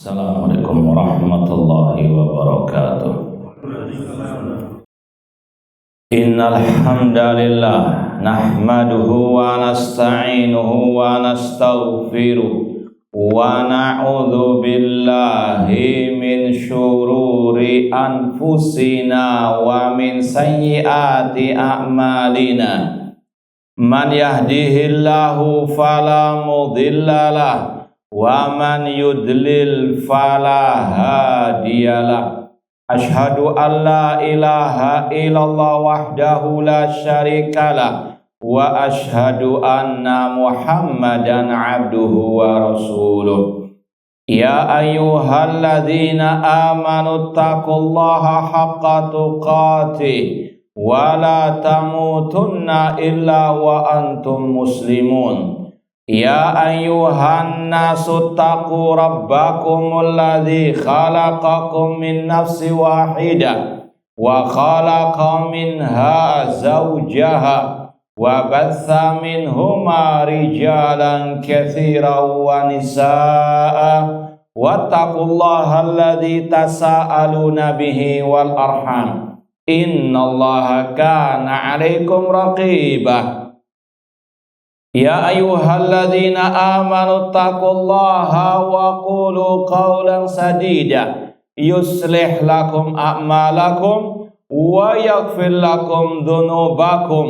Assalamualaikum warahmatullahi wabarakatuh. Innal hamdalillah nahmaduhu wa nasta'inuhu wa nastaghfiruh wa na'udzu billahi min syururi anfusina wa min sayyiati a'malina. Man yahdihillahu fala mudhillalah wa man yudlil fala hadiyalah. Asyhadu an la ilaha illallah wahdahu la syarikalah wa asyhadu anna Muhammadan abduhu wa rasuluh. Ya ayyuhalladzina amanu taqullaha haqqa tuqatih wa la tamutunna illa wa antum muslimun. Ya ayyuhan nasu taqu rabbakumul ladzi khalaqakum min nafsin wahidah wa khalaqa minha zawjaha wa batha minhuma rijalan katsiran wa nisaa wattaqullaha alladzi tasaaluna bihi wal arham innallaha kana 'alaikum raqibah. Ya ayyuhalladzina amanu taqullaha wa qulu qawlan sadida yuslih lakum a'malakum wa yaghfir lakum dhunubakum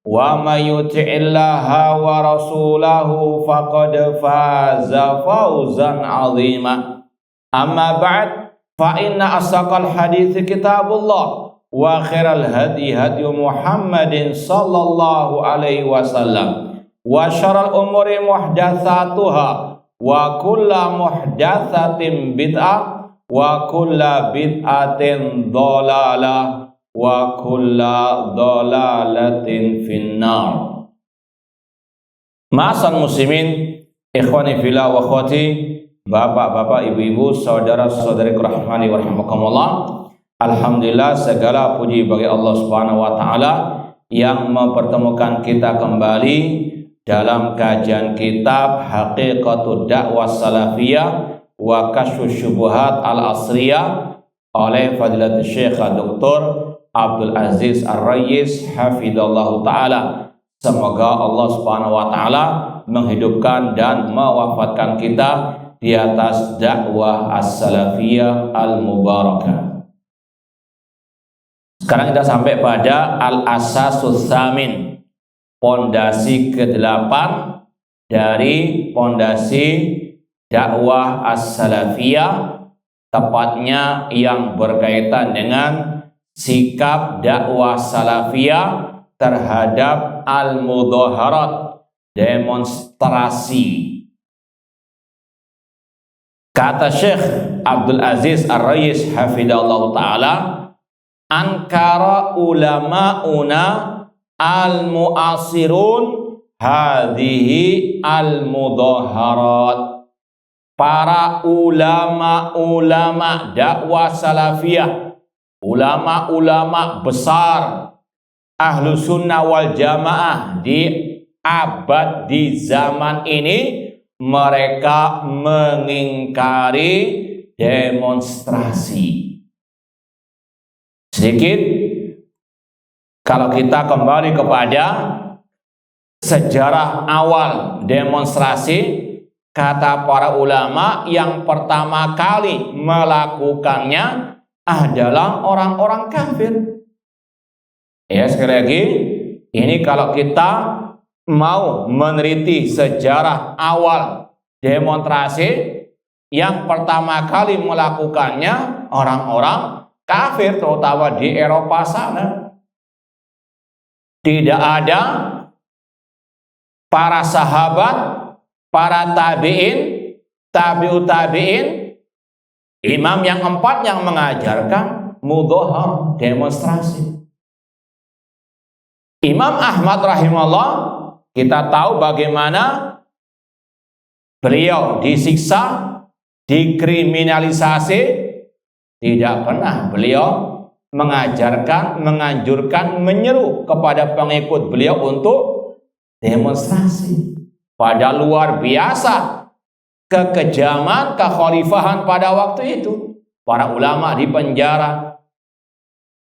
wa may yuti'illaha wa rasulahu faqad faza fawzan 'azima. Amma ba'd, fa inna asaqal hadithi kitabullah wa khairal hadi hadi Muhammadin sallallahu alaihi wasallam wa syarrul umuri muhdatsatuha wa kullu muhdatsatin bid'ah wa kullu bid'atin dhalalah wa kullu dhalalatin finnar. Ma'asal muslimin, ikhwani fillah wa akhwati, bapak-bapak, ibu-ibu, saudara-saudari rahmani wa rahimakumullah. Alhamdulillah, segala puji bagi Allah Subhanahu wa taala yang mempertemukan kita kembali dalam kajian kitab Haqiqatud Da'wah Salafiyah wa Kasyfus Syubuhat Al-Asriyah oleh Fadilatul Syekh Dr. Abdul Aziz Ar-Rayis hafidhallahu taala. Semoga Allah Subhanahu wa taala menghidupkan dan mewafatkan kita di atas dakwah as-salafiyah al-mubarakah. Sekarang kita sampai pada al-asasus tsamin, pondasi ke-8 dari pondasi dakwah as-salafiyah, tepatnya yang berkaitan dengan sikap dakwah salafiyah terhadap al-mudhaharat, demonstrasi. Kata Syekh Abdul Aziz Ar-Rayis hafidhallahu ta'ala, ankara ulama'una al-mu'asirun hadhihi al-mudhaharat. Para ulama-ulama dakwah salafiyah, ulama-ulama besar ahlu sunnah wal jamaah di abad di zaman ini, mereka mengingkari demonstrasi. Sedikit kalau kita kembali kepada sejarah awal demonstrasi, kata para ulama, yang pertama kali melakukannya adalah orang-orang kafir. Ya, sekali lagi, ini kalau kita mau meneliti sejarah awal demonstrasi, yang pertama kali melakukannya orang-orang kafir, terutama di Eropa sana. Tidak ada para sahabat, para tabi'in, tabi'ut tabi'in, imam yang 4 yang mengajarkan mudhahar, demonstrasi. Imam Ahmad rahimahullah, kita tahu bagaimana beliau disiksa, dikriminalisasi. Tidak pernah beliau mengajarkan, menganjurkan, menyeru kepada pengikut beliau untuk demonstrasi. Padahal luar biasa kekejaman kekhalifahan pada waktu itu. Para ulama di penjara.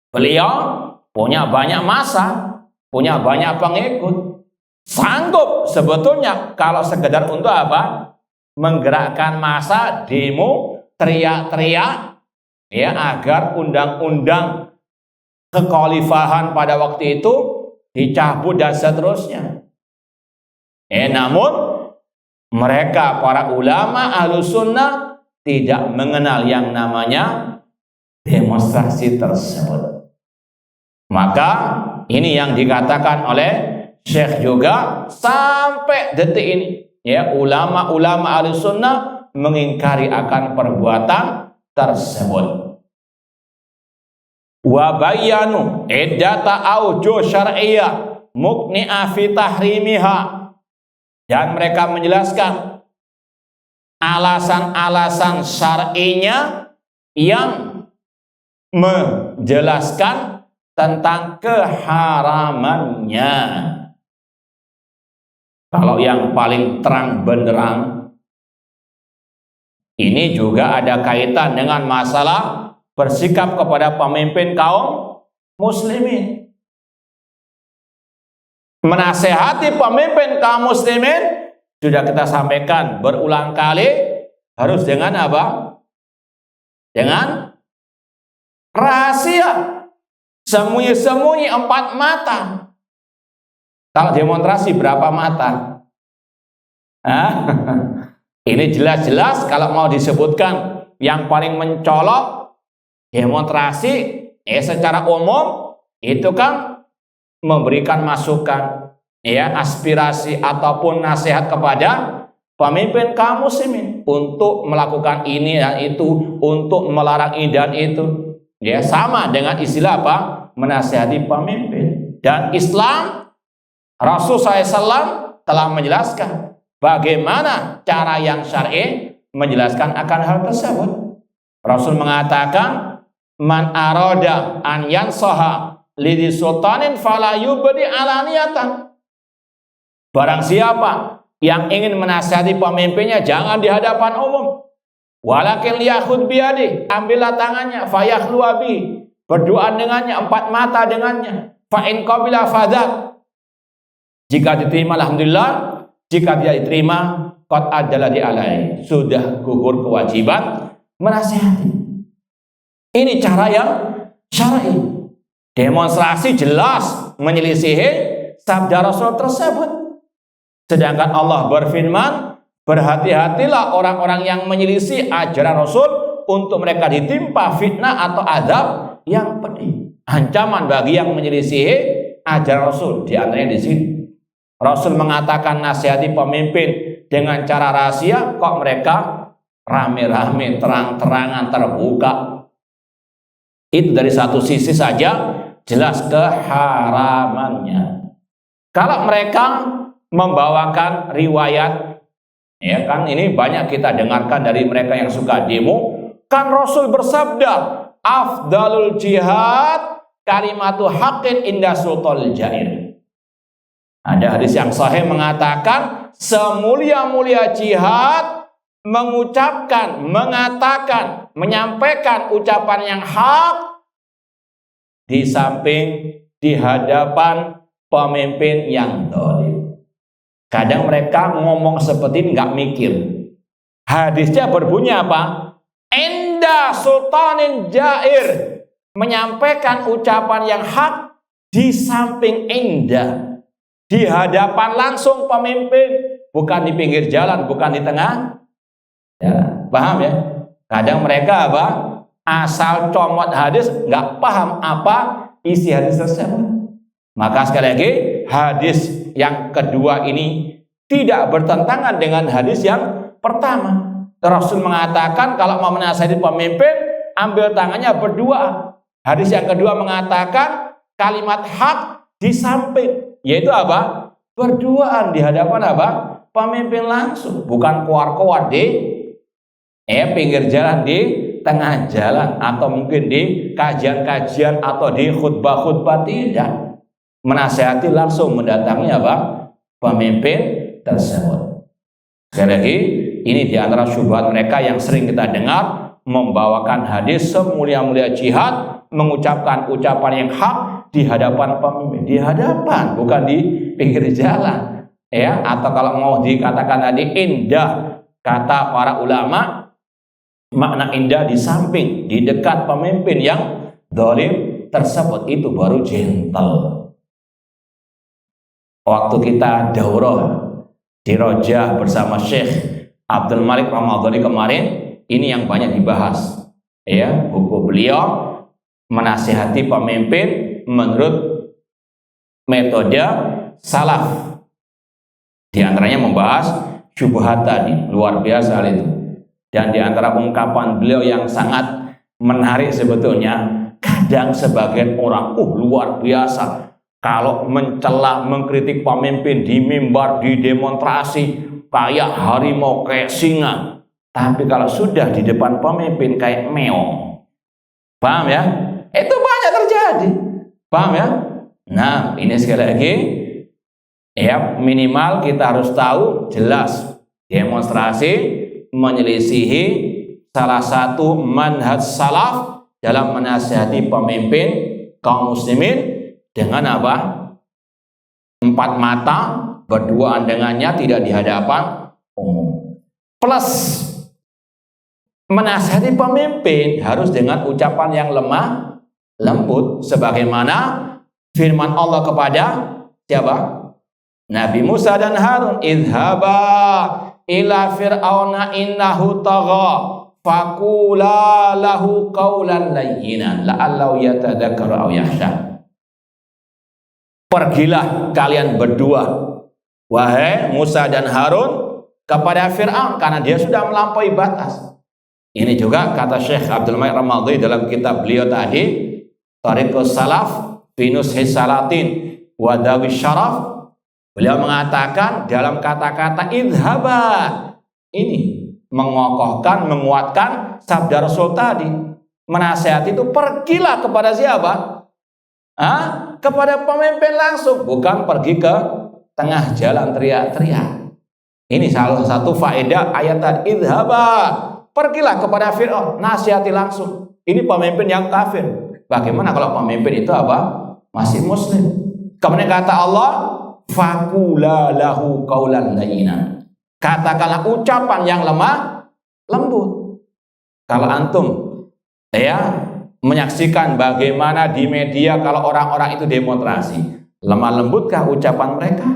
Beliau punya banyak massa, punya banyak pengikut. Sanggup sebetulnya kalau sekedar untuk apa? Menggerakkan massa, demo, teriak-teriak ya agar undang-undang kekhalifahan pada waktu itu dicabut dan seterusnya. Namun mereka para ulama Ahlus Sunnah tidak mengenal yang namanya demonstrasi tersebut. Maka ini yang dikatakan oleh Syekh juga sampai detik ini, ya, ulama-ulama Ahlus Sunnah mengingkari akan perbuatan tersebut. Wa bayyanu iddata aujuh syar'iyyah muqni'ah fi tahrimiha, dan mereka menjelaskan alasan-alasan syar'inya yang menjelaskan tentang keharamannya. Kalau yang paling terang benderang ini juga ada kaitan dengan masalah bersikap kepada pemimpin kaum muslimin. Menasehati pemimpin kaum muslimin sudah kita sampaikan berulang kali, harus dengan apa? Dengan rahasia, sembunyi-sembunyi, 4 mata. Kalau demonstrasi berapa mata? Ini jelas-jelas kalau mau disebutkan yang paling mencolok demonstrasi secara umum itu kan memberikan masukan, ya, aspirasi ataupun nasihat kepada pemimpin kaum muslimin untuk melakukan ini dan itu, untuk melarang ini dan itu. Ya, sama dengan istilah apa? Menasihati pemimpin. Dan Islam, Rasulullah SAW telah menjelaskan bagaimana cara yang syar'i menjelaskan akan hal tersebut. Rasul mengatakan, man arada an yansaha lidhi sultanin fala yubdi alaniyatan. Barang siapa yang ingin menasihati pemimpinnya, jangan di hadapan umum. Walakin liyakhud biyadi, ambillah tangannya, fayakhluwa bi, berdoa dengannya, 4 mata dengannya. Fa in qabila fadzak, jika diterima alhamdulillah, jika tidak diterima qad adaladi alai, sudah gugur kewajiban menasihati. Ini cara yang syar'i. Demonstrasi jelas menyelisihi sabda Rasul tersebut. Sedangkan Allah berfirman, berhati-hatilah orang-orang yang menyelisih ajaran Rasul untuk mereka ditimpa fitnah atau azab yang pedih. Ancaman bagi yang menyelisihi ajaran Rasul, di antaranya di sini. Rasul mengatakan nasihati pemimpin dengan cara rahasia, kok mereka rame-rame, terang-terangan, terbuka. Itu dari satu sisi saja jelas keharamannya. Kalau mereka membawakan riwayat, ya kan, ini banyak kita dengarkan dari mereka yang suka demo, kan Rasul bersabda, afdalul jihad kalimatu haqqin inda sultanil jair. Ada hadis yang sahih mengatakan, semulia-mulia jihad mengucapkan, mengatakan, menyampaikan ucapan yang hak di samping, di hadapan pemimpin yang zalim. Kadang mereka ngomong seperti ini nggak mikir. Hadisnya berbunyi apa? Inda sultanin jair, menyampaikan ucapan yang hak di samping indah, di hadapan langsung pemimpin, bukan di pinggir jalan, bukan di tengah. Ya, paham ya? Kadang mereka apa? Asal comot hadis, nggak paham apa isi hadis tersebut. Maka sekali lagi, hadis yang kedua ini tidak bertentangan dengan hadis yang pertama. Rasul mengatakan kalau mau menasihati pemimpin, ambil tangannya, berdoa. Hadis yang kedua mengatakan kalimat hak di samping, yaitu apa? Berdoa di hadapan apa? Pemimpin langsung, bukan keluar-keluar di pinggir jalan, di tengah jalan, atau mungkin di kajian-kajian atau di khutbah-khutbah. Tidak. Menasihati langsung mendatangi apa? Pemimpin tersebut. Sekali lagi, Ini di antara syubhat mereka yang sering kita dengar, membawakan hadis semulia-mulia jihad, mengucapkan ucapan yang hak di hadapan pemimpin, di hadapan, bukan di pinggir jalan. Ya, atau kalau mau dikatakan tadi indah, kata para ulama, makna indah di samping, di dekat pemimpin yang zalim tersebut, itu baru gentle. Waktu kita daurah di Rojah bersama Syekh Abdul Malik Ramadhani kemarin, ini yang banyak dibahas. Ya, buku beliau menasihati pemimpin menurut metode salaf. Di antaranya membahas syubhat tadi, luar biasa itu. Dan di antara ungkapan beliau yang sangat menarik sebetulnya, kadang sebagian orang, luar biasa, kalau mencela, mengkritik pemimpin di mimbar, di demonstrasi, kayak harimau, kayak singa. Tapi kalau sudah di depan pemimpin kayak meong. Paham ya? Itu banyak terjadi. Paham ya? Nah, ini sekali lagi, ya, minimal kita harus tahu jelas demonstrasi menyelisihi salah satu manhaj salaf dalam menasihati pemimpin kaum muslimin dengan apa? 4 mata, berduaan dengannya, tidak di hadapan umum. Plus menasihati pemimpin harus dengan ucapan yang lemah lembut, sebagaimana firman Allah kepada siapa? Nabi Musa dan Harun, idhaba ila fir'auna innahu tagha faqula lahu qawlan layyinan la'allahu yatadzakkaru aw yakhsha. Pergilah kalian berdua, wahai Musa dan Harun, kepada Fir'aun, karena dia sudah melampaui batas. Ini juga kata Syekh Abdul Malik Ramadhani dalam kitab beliau tadi, Thariqus Salaf fi Nushis Salatin wa Dawi Syaraf. Beliau mengatakan dalam kata-kata idhaba, ini mengokohkan, menguatkan sabda Rasul tadi. Menasihati itu pergilah kepada siapa? Kepada pemimpin langsung, bukan pergi ke tengah jalan teriak-teriak. Ini salah satu faedah ayat tadi, idhaba, pergilah kepada Fir'aun, nasihati langsung. Ini pemimpin yang kafir. Bagaimana kalau pemimpin itu apa? Masih muslim. Kemudian kata Allah, faqula lahu qawlan layyinan. Katakanlah ucapan yang lemah lembut. Kalau antum menyaksikan bagaimana di media kalau orang-orang itu demonstrasi, lemah lembutkah ucapan mereka?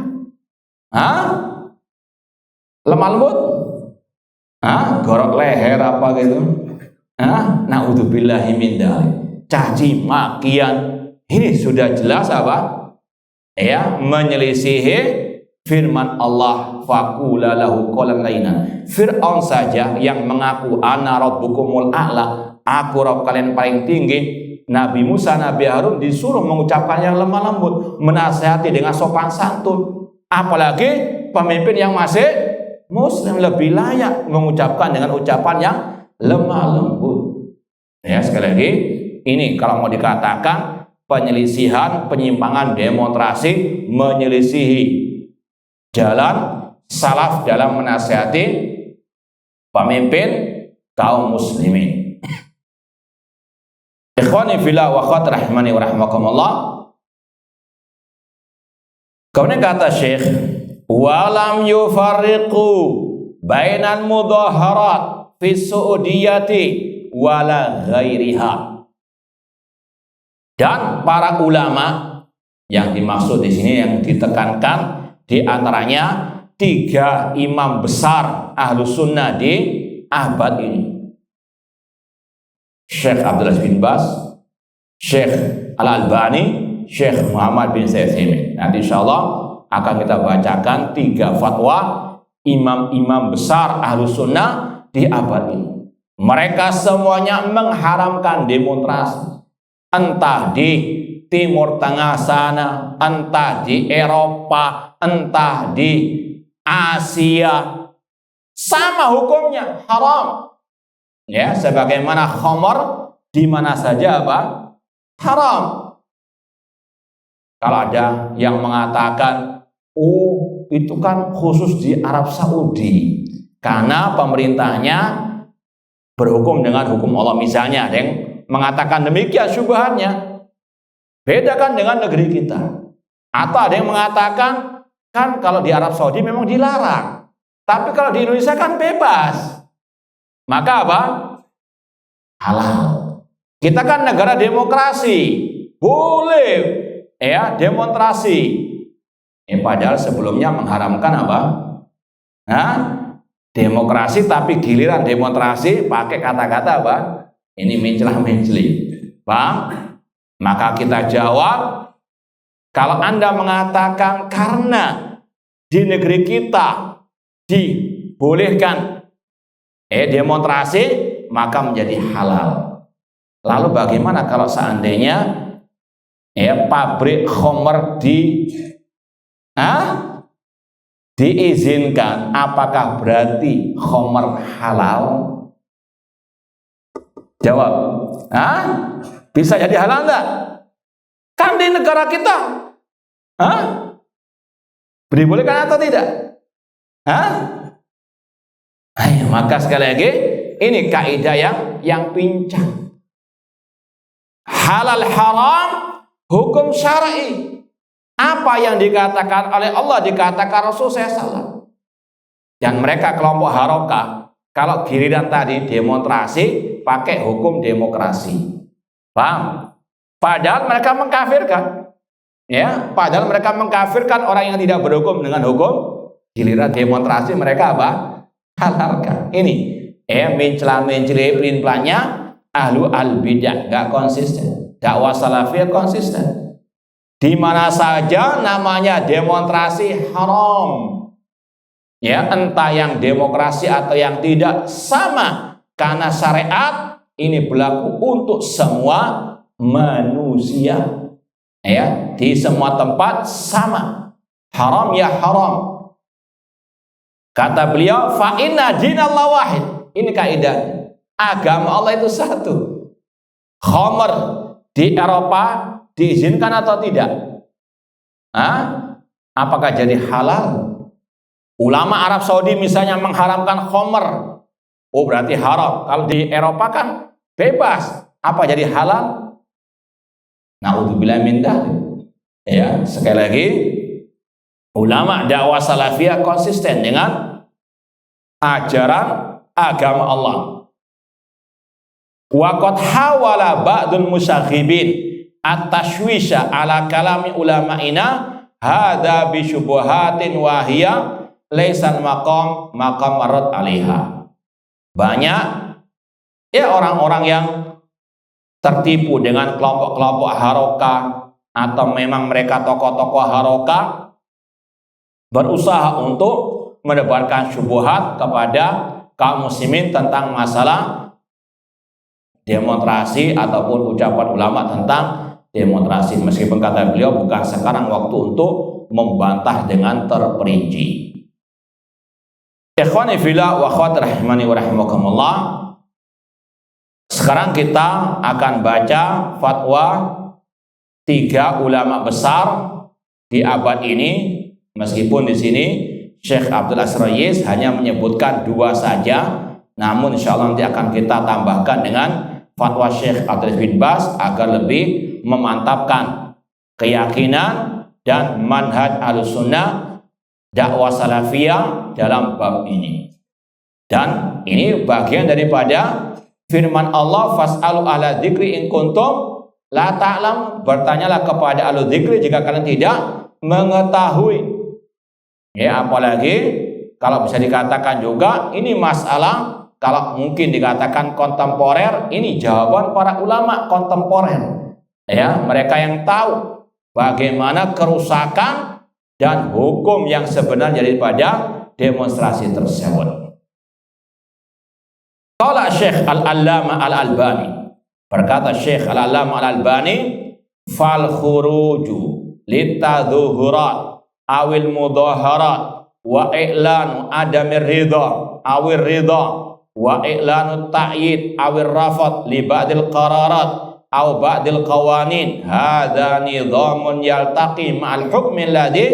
Lemah lembut? Gorok leher apa gitu? Naudzubillahi min dzalik. Caci makian. Ini sudah jelas apa? Menyelisihi firman Allah, faqula lahu qawlan layyinan. Fir'aun saja yang mengaku ana rabbukumul a'la, aku Rabb kalian paling tinggi. Nabi Musa, Nabi Harun disuruh mengucapkan yang lemah lembut, menasihati dengan sopan santun. Apalagi pemimpin yang masih muslim lebih layak mengucapkan dengan ucapan yang lemah lembut. Ya, sekali lagi, ini kalau mau dikatakan penyelisihan, penyimpangan, demonstrasi, menyelisihi jalan salaf dalam menasihati pemimpin kaum muslimin. Ikhwani fillah wa akhwat rahimani wa rahmakumullah. Kemudian kata Syekh, walam yufarriqu bainal mudhaharat fi su'udiyati wala ghairiha. Dan para ulama yang dimaksud di sini yang ditekankan di antaranya 3 imam besar Ahlus Sunnah di abad ini. Syekh Abdul Aziz bin Baz, Syekh Al-Albani, Syekh Muhammad bin Utsaimin. Nanti insyaallah akan kita bacakan 3 fatwa imam-imam besar Ahlus Sunnah di abad ini. Mereka semuanya mengharamkan demonstrasi. Entah di Timur Tengah sana, entah di Eropa, entah di Asia, sama hukumnya, haram. Ya, sebagaimana khamar di mana saja apa? Haram. Kalau ada yang mengatakan, itu kan khusus di Arab Saudi, Karena pemerintahnya berhukum dengan hukum Allah. Misalnya ada yang mengatakan demikian syubhatnya. Bedakan dengan negeri kita. Atau ada yang mengatakan kan kalau di Arab Saudi memang dilarang. Tapi kalau di Indonesia kan bebas. Maka apa? Halal. Kita kan negara demokrasi. Boleh ya demonstrasi. Padahal sebelumnya mengharamkan apa? Demokrasi, tapi giliran demonstrasi pakai kata-kata apa? Ini mencela-menceli. Paham? Maka kita jawab, kalau Anda mengatakan karena di negeri kita dibolehkan demonstrasi, maka menjadi halal. Lalu bagaimana kalau seandainya pabrik khamr diizinkan, apakah berarti khamr halal? Jawab. Bisa jadi halal enggak? Kan di negara kita. Dibolehkan atau tidak? Maka sekali lagi ini kaidah yang pincang. Halal haram hukum syar'i. Apa yang dikatakan oleh Allah dikatakan Rasul SAW. Dan mereka kelompok harokah, kalau giliran tadi demonstrasi pakai hukum demokrasi. Paham? Padahal mereka mengkafirkan. Padahal mereka mengkafirkan orang yang tidak berhukum dengan hukum. Giliran demonstrasi mereka apa? Halalkan. Ini mencela-menceli pelin-pelannya ahlu al-bidah, enggak konsisten. Dakwah salafiyah konsisten. Di mana saja namanya demonstrasi haram. Entah yang demokrasi atau yang tidak sama. Karena syariat ini berlaku untuk semua manusia. Di semua tempat sama. Haram ya haram. Kata beliau, fa inna dinallah wahid. Ini kaidahnya. Agama Allah itu satu. Khamr di Eropa diizinkan atau tidak? Apakah jadi halal? Ulama Arab Saudi misalnya mengharamkan khamr. Oh berarti haram. Kalau di Eropa kan bebas. Apa jadi halal? Na'udzubillah min dzalik. Sekali lagi ulama dakwah salafiyah konsisten dengan ajaran agama Allah. Wa qad hawala ba'dul musyaghibin at-tashwisha ala kalami ulama'ina hadza bi syubhatin wa hiya laisal maqam marad 'alaiha. Banyak orang-orang yang tertipu dengan kelompok-kelompok harokah atau memang mereka tokoh-tokoh harokah berusaha untuk menebarkan syubhat kepada kaum muslimin tentang masalah demonstrasi ataupun ucapan ulama tentang demonstrasi. Meskipun kata beliau bukan sekarang waktu untuk membantah dengan terperinci. Ikhwani fillah wa akhwati rahimani wa rahimakumullah. Sekarang kita akan baca fatwa 3 ulama besar di abad ini. Meskipun di sini Syekh Abdul Asrayis hanya menyebutkan 2 saja, namun insyaallah nanti akan kita tambahkan dengan fatwa Syekh Abdul bin Baz agar lebih memantapkan keyakinan dan manhaj Ahlussunnah dakwah salafiyah dalam bab ini. Dan ini bagian daripada firman Allah, fas'alu ahla dzikri in kuntum la ta'lam. Bertanyalah kepada ahlu dzikri jika kalian tidak mengetahui. Apalagi kalau bisa dikatakan juga ini masalah, kalau mungkin dikatakan kontemporer, ini jawaban para ulama kontemporer. Mereka yang tahu bagaimana kerusakan dan hukum yang sebenarnya daripada demonstrasi tersebut. Qala Syekh Al-Allamah Al-Albani, berkata Syekh Al-Allamah Al-Albani, fal khuruju litadzuhurat awil mudaharat wa i'lanu adamir ridha awir ridha wa i'lanu ta'yid awir rafat li ba'dil qararat aw ba'dil qawanin hadza nidhamun yaltaqi ma'al hukmi alladhi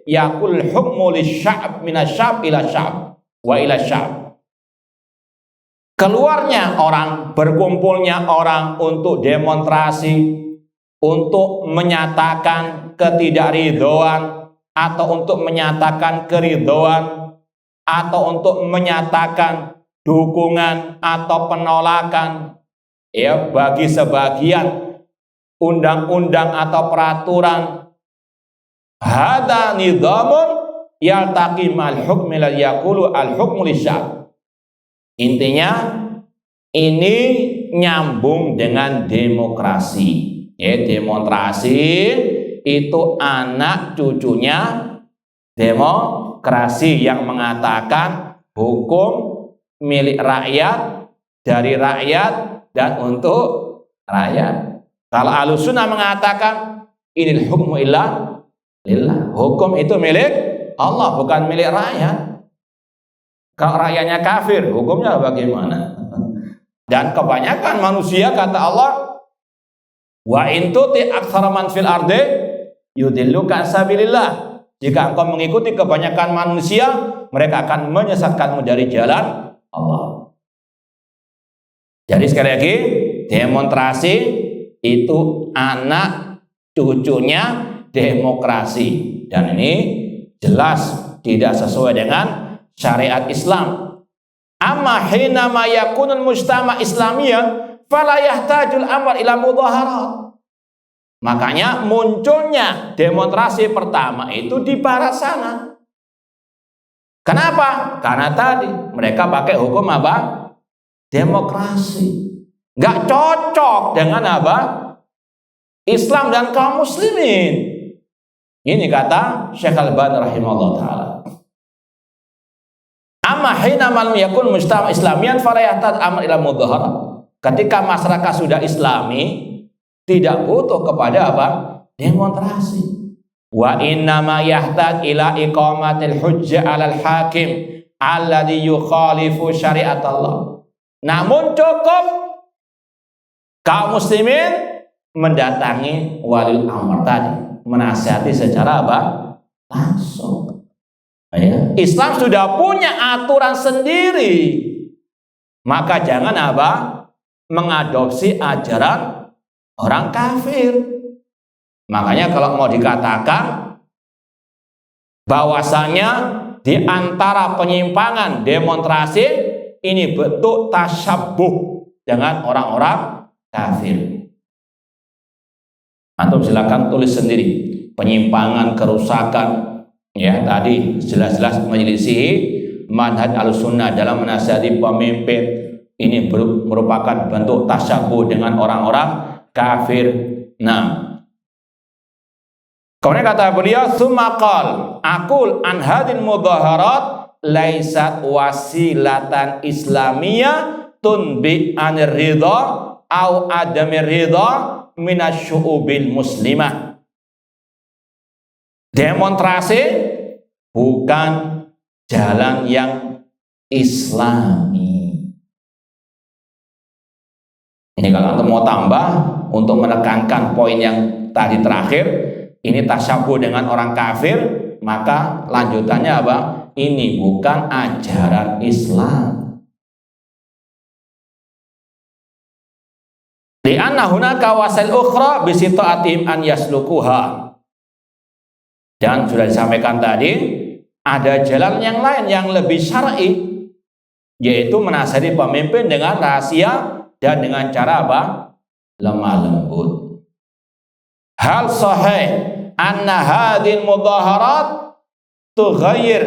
yakul hukmu lisya'b minasya'b ila sya'b wa ila sya'b. keluarnya orang, berkumpulnya orang untuk demonstrasi, untuk menyatakan ketidakridhoan, atau untuk menyatakan keridhoan, atau untuk menyatakan dukungan atau penolakan ya bagi sebagian undang-undang atau peraturan. Hada nidhamun yaltaqi mal hukmi la yaqulu al hukmu lisyar. Intinya ini nyambung dengan demokrasi. Ya, demonstrasi itu anak cucunya demokrasi yang mengatakan hukum milik rakyat, dari rakyat dan untuk rakyat. Kalau Ahlussunnah mengatakan inil hukmu illa lillah, hukum itu milik Allah, bukan milik rakyat. Kalau rakyatnya kafir, hukumnya bagaimana? Dan kebanyakan manusia, kata Allah, wa in tuti aktsara man fil ardi yudilluka sabilillah. Jika engkau mengikuti kebanyakan manusia, mereka akan menyesatkanmu dari jalan Allah. Jadi sekali lagi, demonstrasi itu anak cucunya demokrasi, dan ini jelas tidak sesuai dengan syariat Islam. Amma hina ma yakunul mujtama islamiyyan fala yahtajul amr ila mudhaharat. Makanya munculnya demonstrasi pertama itu di barat sana. Kenapa? Karena tadi mereka pakai hukum apa? Demokrasi. Nggak cocok dengan apa? Islam dan kaum muslimin. Ini kata Syekh Al-Albani rahimahullah ta'ala. Amma hina man yakun mujtama islamiyan fala yahtad amr ila mudhaharat. Ketika masyarakat sudah islami, tidak butuh kepada apa? Demonstrasi. Wa inna ma yahtad ila iqamatil hujjah 'alal hakim alladhi yukhalifu syariat Allah. Namun cukup kaum muslimin mendatangi waliul amr tadi, menasihati secara apa? Langsung. Ya. Islam sudah punya aturan sendiri, maka jangan apa? Mengadopsi ajaran orang kafir. Makanya kalau mau dikatakan bahwasanya di antara penyimpangan demonstrasi ini bentuk tasyabuh dengan orang-orang kafir. Antum silakan tulis sendiri penyimpangan, kerusakan, ya tadi jelas-jelas menyelisihi manhaj Ahlussunnah dalam menasihati pemimpin. Ini merupakan bentuk tasyabuh dengan orang-orang kafir. Nah, kemudian kata beliau, "Tsumma qal aqul an hadil mudhaharat laisat wasilatan islamiyah tunbi anir ridha au adamir ridha minasyu'ubil muslimah." Demonstrasi bukan jalan yang islami. Ini kalau mau tambah untuk menekankan poin yang tadi terakhir, ini tasyabuh dengan orang kafir, maka lanjutannya apa? Ini bukan ajaran Islam. Li'anna hunaka wasail ukhra bi sita'atihim an yaslukuha. Dan sudah disampaikan tadi, ada jalan yang lain yang lebih syar'i, yaitu menasihati pemimpin dengan rahasia dan dengan cara apa? Lemah lembut. Hal sahih anna hadhil mudhaharat tughayyir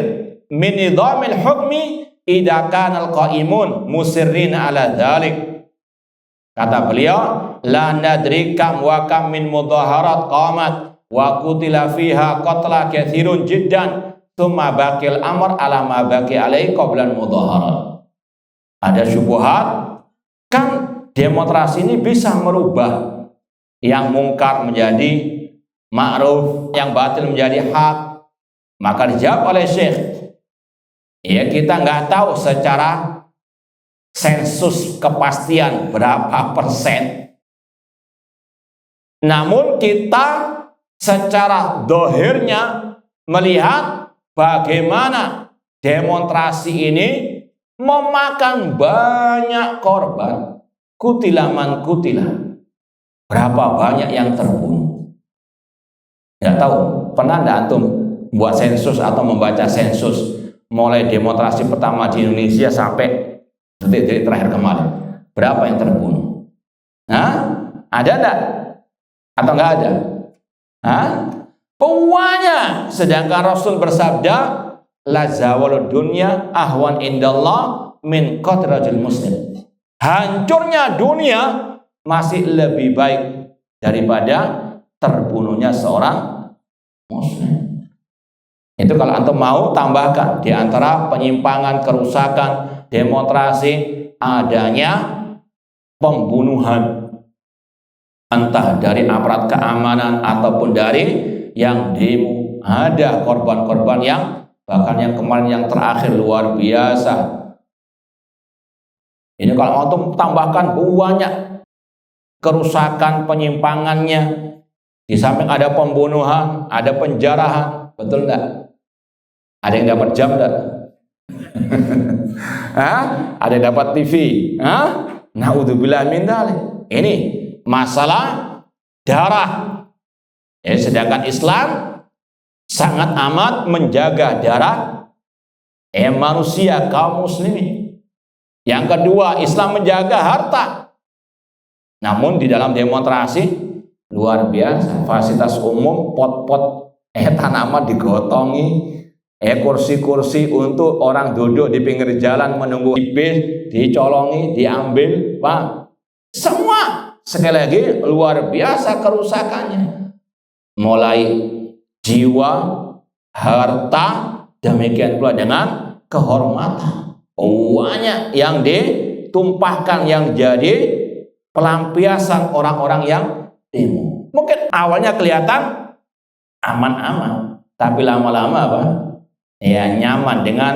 min nidhamil hukmi idza kana al-qaimun musirrin ala dhalik. Kata beliau, la nadri kam wa kam min mudhaharat qamat wa qutila fiha qatla katsirun jiddan thumma baqil amr ala ma baqi alaihi qabla al-mudhaharat. Ada syubhat, kan demonstrasi ini bisa merubah yang mungkar menjadi ma'ruf, yang batil menjadi hak. Maka dijawab oleh Syekh, ya kita nggak tahu secara sensus kepastian berapa persen, namun kita secara dohirnya melihat bagaimana demonstrasi ini memakan banyak korban. Kutilaman kutila. Berapa banyak yang terbunuh? Tidak tahu. Pernah tidak antum buat sensus atau membaca sensus mulai demonstrasi pertama di Indonesia sampai detik-detik terakhir kemarin? Berapa yang terbunuh? Hah? Ada enggak? Atau enggak ada? Hah? Banyak. Sedangkan Rasul bersabda, la zawalud dunya ahwan indallah min qatrajil muslim. Hancurnya dunia masih lebih baik daripada terbunuhnya seorang muslim. Itu kalau antum mau tambahkan di antara penyimpangan, kerusakan, demonstrasi, adanya pembunuhan, entah dari aparat keamanan ataupun dari yang demo. Ada korban-korban yang bahkan yang kemarin yang terakhir luar biasa. Ini kalau antum tambahkan banyak kerusakan, penyimpangannya, di samping ada pembunuhan, ada penjarahan, betul enggak? Ada yang dapat jam enggak? Ada yang dapat TV? Naudzubillah min dzalik. Ini masalah darah. Sedangkan Islam sangat amat menjaga darah manusia, kaum muslimin. Yang kedua, Islam menjaga harta. Namun di dalam demonstrasi luar biasa, fasilitas umum, pot-pot tanaman digotongi, kursi-kursi untuk orang duduk di pinggir jalan menunggu bis dicolongi, diambil, Pak. Semua sekali lagi luar biasa kerusakannya. Mulai jiwa, harta, demikian pula dengan kehormatan. Banyak yang ditumpahkan yang jadi pelampiasan orang-orang yang demo. Mungkin awalnya kelihatan aman-aman, tapi lama-lama apa? Nyaman dengan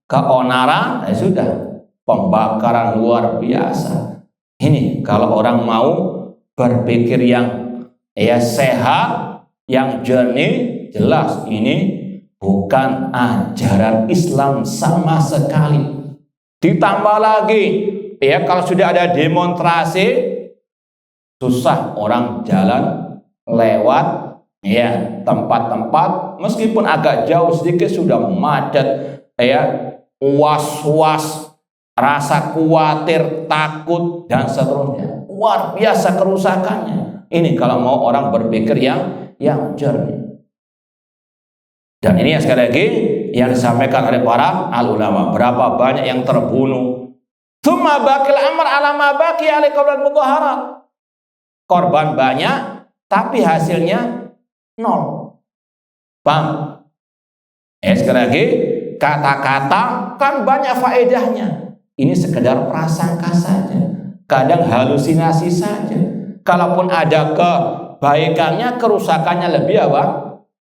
keonaran, sudah pembakaran luar biasa. Ini kalau orang mau berpikir yang sehat, yang jernih, jelas ini bukan ajaran Islam sama sekali. Ditambah lagi, kalau sudah ada demonstrasi, susah orang jalan lewat tempat-tempat, meskipun agak jauh sedikit sudah macet, was-was, rasa khawatir, takut, dan seterusnya. Luar biasa kerusakannya. Ini kalau mau orang berpikir yang jernih. Dan ini sekali lagi yang disampaikan oleh para al-ulama. Berapa banyak yang terbunuh. Tsumma baqil amr ala ma baqi ali qablal mudhaharat. Korban banyak, tapi hasilnya nol. Paham? Sekali lagi, kata-kata kan banyak faedahnya. Ini sekedar prasangka saja. Kadang halusinasi saja. Kalaupun ada kebaikannya, kerusakannya lebih apa?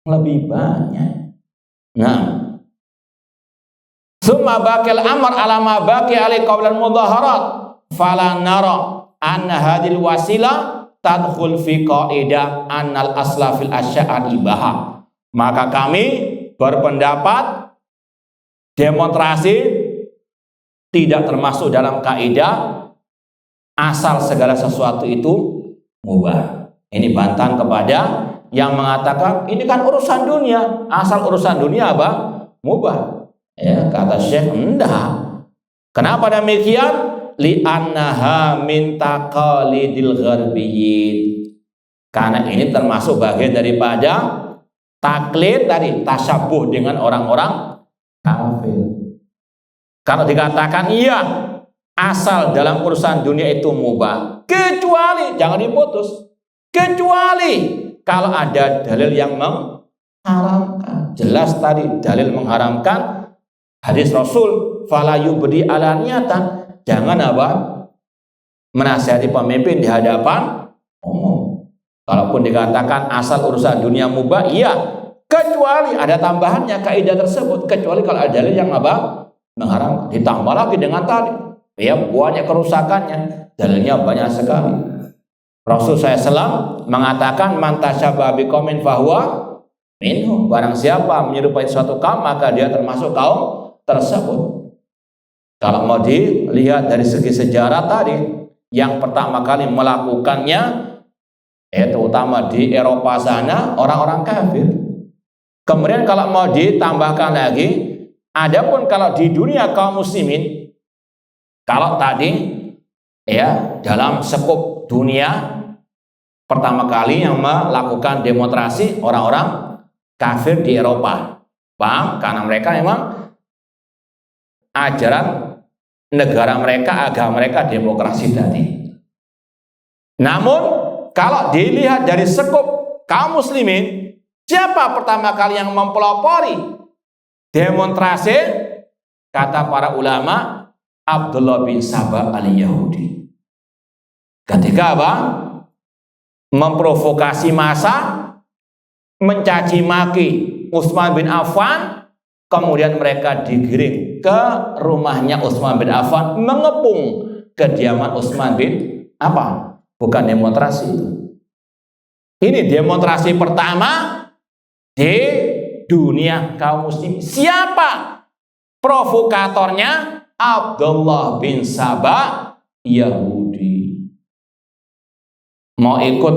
Lebih banyak. Nah, summa baqil amr ala ma baqi ali qablal mudhaharat fala nara anna hadhil wasila tadkhul fi qaidah annal asla fil asya'a ibaha. Maka kami berpendapat demonstrasi tidak termasuk dalam kaidah asal segala sesuatu itu mubah. Ini bantahan kepada yang mengatakan ini kan urusan dunia, asal urusan dunia apa? Mubah. Kata Syekh, enggak. Kenapa demikian? Li'annaha min taqalidil gharbiyyin. Karena ini termasuk bagian daripada taklid tadi, tasyabuh dengan orang-orang kafir. Kalau dikatakan iya, asal dalam urusan dunia itu mubah, kecuali jangan diputus, kecuali kalau ada dalil yang mengharamkan. Jelas tadi dalil mengharamkan hadis Rasul, fala yubdi alaniyatan, jangan apa? Menasihati pemimpin di hadapan umum. Kalaupun dikatakan asal urusan dunia mubah, iya, kecuali ada tambahannya kaidah tersebut, kecuali kalau ada dalil yang apa? Mengharamkan. Ditambah lagi dengan tadi, banyak kerusakannya, dalilnya banyak sekali. Rasul SAW mengatakan man tasyabaha biqaumin fahuwa minhum. Barang siapa menyerupai suatu kaum, maka dia termasuk kaum tersebut. Kalau mau dilihat dari segi sejarah tadi, yang pertama kali melakukannya, terutama di Eropa sana, orang-orang kafir. Kemudian kalau mau ditambahkan lagi, adapun kalau di dunia kaum muslimin, kalau tadi dalam skup dunia, pertama kali yang melakukan demonstrasi orang-orang kafir di Eropa. Paham? Karena mereka memang ajaran negara mereka, agama mereka demokrasi tadi. Namun kalau dilihat dari skup kaum muslimin, siapa pertama kali yang mempelopori demonstrasi? Kata para ulama, Abdullah bin Sabah al-Yahudi. Ketika apa? Memprovokasi massa, mencaci maki Utsman bin Affan, kemudian mereka digiring ke rumahnya Utsman bin Affan, mengepung kediaman Utsman bin Affan. Bukan demonstrasi itu. Ini demonstrasi pertama di dunia kaum muslim. Siapa provokatornya? Abdullah bin Sabah Yahudi. Mau ikut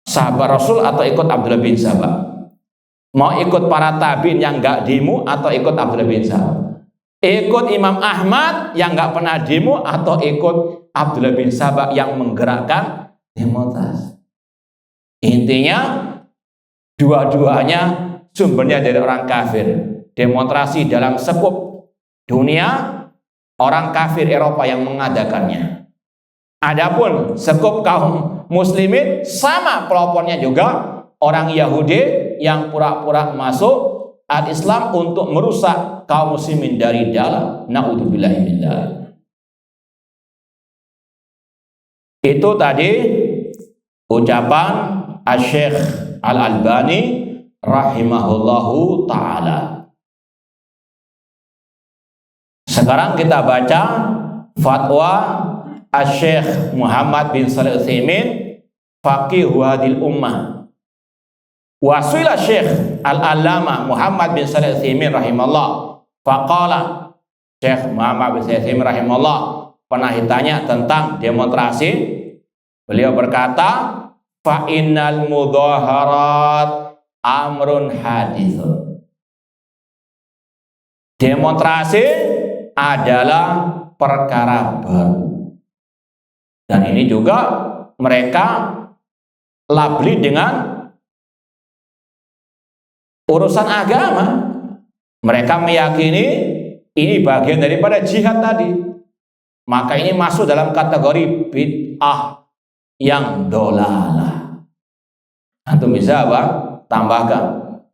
sahabat Rasul atau ikut Abdullah bin Sabah? Mau ikut para tabiin yang gak demo atau ikut Abdullah bin Sabah? Ikut Imam Ahmad yang gak pernah demo atau ikut Abdullah bin Sabah yang menggerakkan demonstrasi? Intinya dua-duanya sumbernya dari orang kafir. Demonstrasi dalam skup dunia, orang kafir Eropa yang mengadakannya. Adapun skup kaum muslimin, sama pelopornya juga orang Yahudi yang pura-pura masuk al-Islam untuk merusak kaum muslimin dari dalam. Na'udzubillahi min dzalik. Itu tadi ucapan Asy-Syaikh Al-Albani rahimahullahu ta'ala. Sekarang kita baca fatwa Asy-Syaikh Muhammad bin Shalih Al-Utsaimin, faqih hadil ummah. Wasila Syekh Al-Allamah Muhammad bin Shalih Al-Utsaimin rahimahullah, faqala, Syekh Muhammad bin Shalih Al-Utsaimin rahimahullah pernah ditanya tentang demonstrasi. Beliau berkata, fa innal mudhaharat amrun hadithun. Demonstrasi adalah perkara baru. Dan ini juga mereka labeli dengan urusan agama. Mereka meyakini ini bagian daripada jihad tadi. Maka ini masuk dalam kategori bid'ah yang dolalah. Antum bisa apa? Tambahkan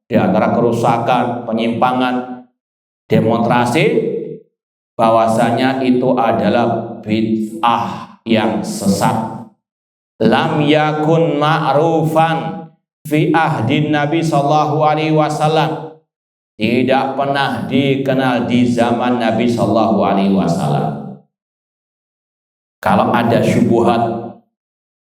di antara kerusakan, penyimpangan, demonstrasi, bahwasanya itu adalah bid'ah yang sesat. Lam yakun ma'rufan fi ahdin Nabi sallallahu alaihi wasallam. Tidak pernah dikenal di zaman Nabi sallallahu alaihi wasallam. Kalau ada syubhat,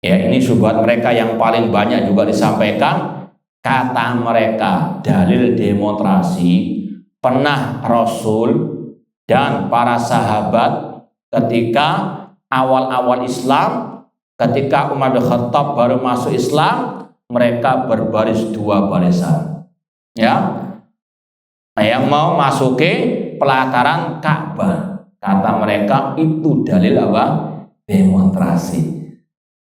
ya ini syubhat mereka yang paling banyak juga disampaikan. Kata mereka, dalil demonstrasi pernah Rasul dan para sahabat ketika awal-awal Islam, ketika Umar bin Khattab baru masuk Islam, mereka berbaris dua barisan, yang mau masuki pelataran Ka'bah. Kata mereka itu dalil apa? Demonstrasi.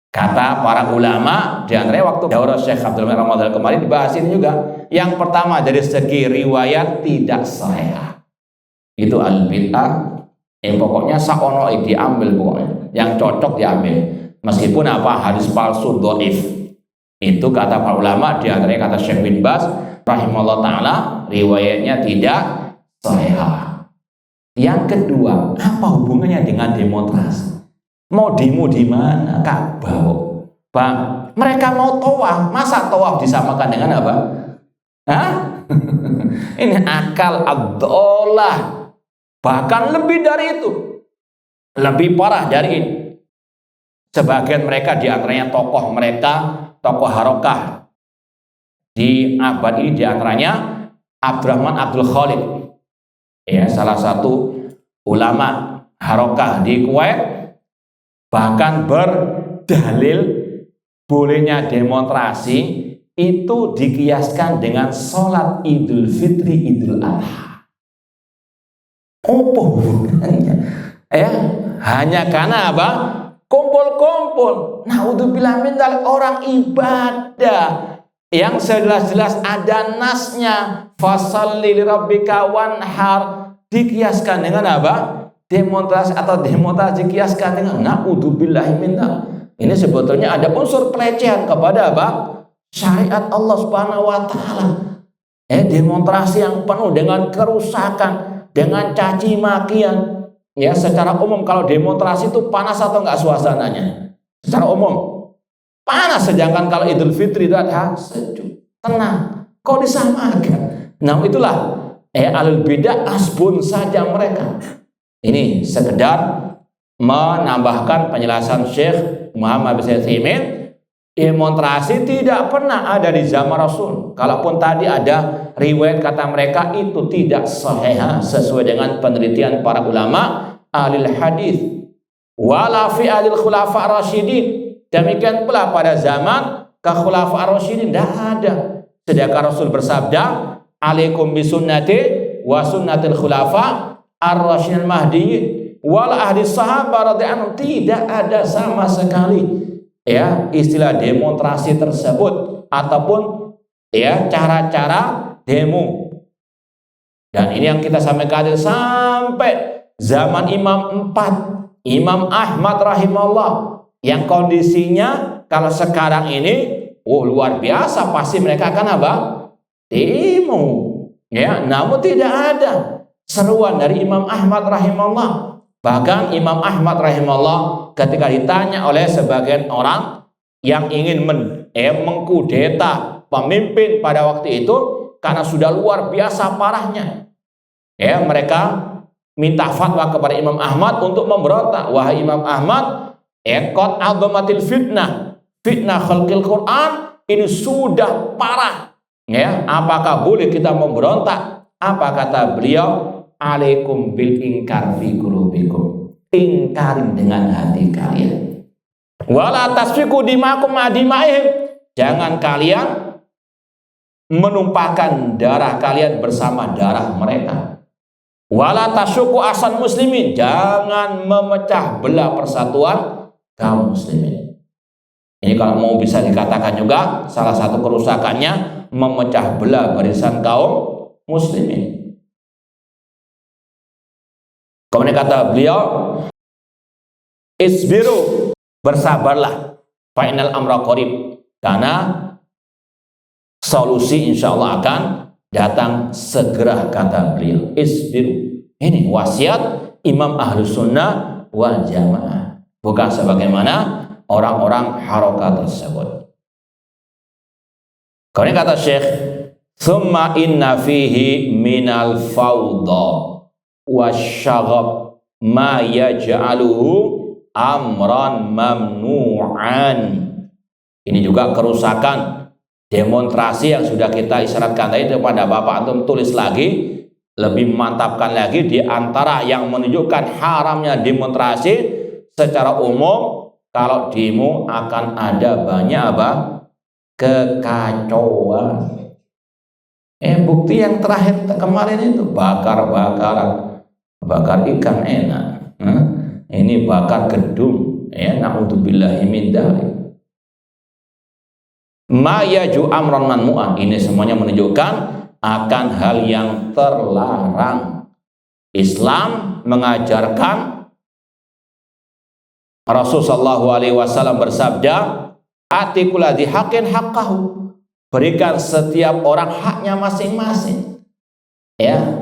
Kata para ulama, di antaranya waktu daurah Syekh Abdul Malik Ramadan kemarin dibahas ini juga. Yang pertama dari segi riwayat tidak sahih. Itu al-bid'ah. Pokoknya sakono diambil pokoknya. Yang cocok diambil. Meskipun apa hadis palsu dhaif. Itu kata para ulama, di antaranya kata Syekh bin Baz rahimahullah taala, riwayatnya tidak sahih. Yang kedua, apa hubungannya dengan demonstrasi? Mau demo di mana? Ka'bah. Bang, mereka mau tawaf, masa tawaf disamakan dengan apa? Hah? Ini akal ad-dhalah. Bahkan lebih dari itu. Lebih parah dari ini. Sebagian mereka di antaranya tokoh mereka, tokoh harokah di abad ini, di antaranya Abdurrahman Abdul Khalid. Ya, salah satu ulama harokah di Kuwait bahkan berdalil bolehnya demonstrasi itu dikiaskan dengan sholat Idul Fitri, Idul Adha. Apa hubungannya? Ya, hanya karena apa? Kumpul-kumpul. Naudzubillah min dzalik, orang ibadah yang jelas-jelas ada nasnya, fasalli lirabbika wanhar, dikiaskan dengan apa? Demonstrasi atau demonstrasi dikiaskan dengan naudzubillah min dzalik. Ini sebetulnya ada unsur pelecehan kepada apa? Syariat Allah Subhanahu wa taala. Demonstrasi yang penuh dengan kerusakan, dengan caci makian. Ya, secara umum kalau demonstrasi itu panas atau enggak suasananya? Secara umum panas, sedangkan kalau Idul Fitri itu ada sejuk, tenang. Kok disamakan? Nah, itulah alul bidah asbun saja mereka. Ini sekedar menambahkan penjelasan Syekh Muhammad bin Utsaimin. Demonstrasi tidak pernah ada di zaman Rasul. Kalaupun tadi ada riwayat kata mereka itu tidak sahih sesuai dengan penelitian para ulama ahli hadis. Wala fi ahli khulafa rasyidin. Demikian pula pada zaman khulafa rasyidin tidak ada. Sedangkan Rasul bersabda, "Alaikum bisunnati wa sunnatil khulafa ar-rasyidin mahdiyyin wal ahli sahabat radhiyallahu anhum." Tidak ada sama sekali istilah demonstrasi tersebut ataupun cara-cara demo. Dan ini yang kita sampaikan sampai zaman Imam 4, Imam Ahmad rahimahullah, yang kondisinya kalau sekarang ini luar biasa, pasti mereka akan apa? Demo. Namun tidak ada seruan dari Imam Ahmad rahimahullah. Bahkan Imam Ahmad rahimahullah ketika ditanya oleh sebagian orang yang ingin mengkudeta pemimpin pada waktu itu karena sudah luar biasa parahnya, mereka minta fatwa kepada Imam Ahmad untuk memberontak. Wahai Imam Ahmad, qad azamatil fitnah khalqil Quran, ini sudah parah. Apakah boleh kita memberontak? Apa kata beliau? Alaikum bil inkar fi qulubikum, ingkarin dengan hati kalian. Wala tasfiku dimakum adimaihim, jangan kalian menumpahkan darah kalian bersama darah mereka. Wala tasyuku asal muslimin, jangan memecah belah persatuan kaum muslimin. Ini kalau mau bisa dikatakan juga salah satu kerusakannya memecah belah barisan kaum muslimin. Kemudian kata beliau, isbiru, bersabarlah, fa'inal amra qarib, karena solusi insya Allah akan datang segera, kata beliau. Isbiru, ini wasiat Imam Ahlus Sunnah wal Jamaah, bukan sebagaimana orang-orang harokah tersebut. Kemudian kata Syekh, summa inna fihi minal fawda wasyagab ma yaj'aluhu amran mamnu'an. Ini juga kerusakan demonstrasi yang sudah kita isyaratkan tadi kepada Bapak antum, tulis lagi, lebih memantapkan lagi. Di antara yang menunjukkan haramnya demonstrasi secara umum, kalau demo akan ada banyak apa? Kekacauan. Bukti yang terakhir kemarin itu bakar ikan enak, ini bakar gedung, naudzubillahi min dzalik. Ma yaju amran manmu'an, ini semuanya menunjukkan akan hal yang terlarang. Islam mengajarkan, Rasulullah sallallahu alaihi wasallam bersabda, atikul ladzi haqqin haqqahu, berikan setiap orang haknya masing-masing.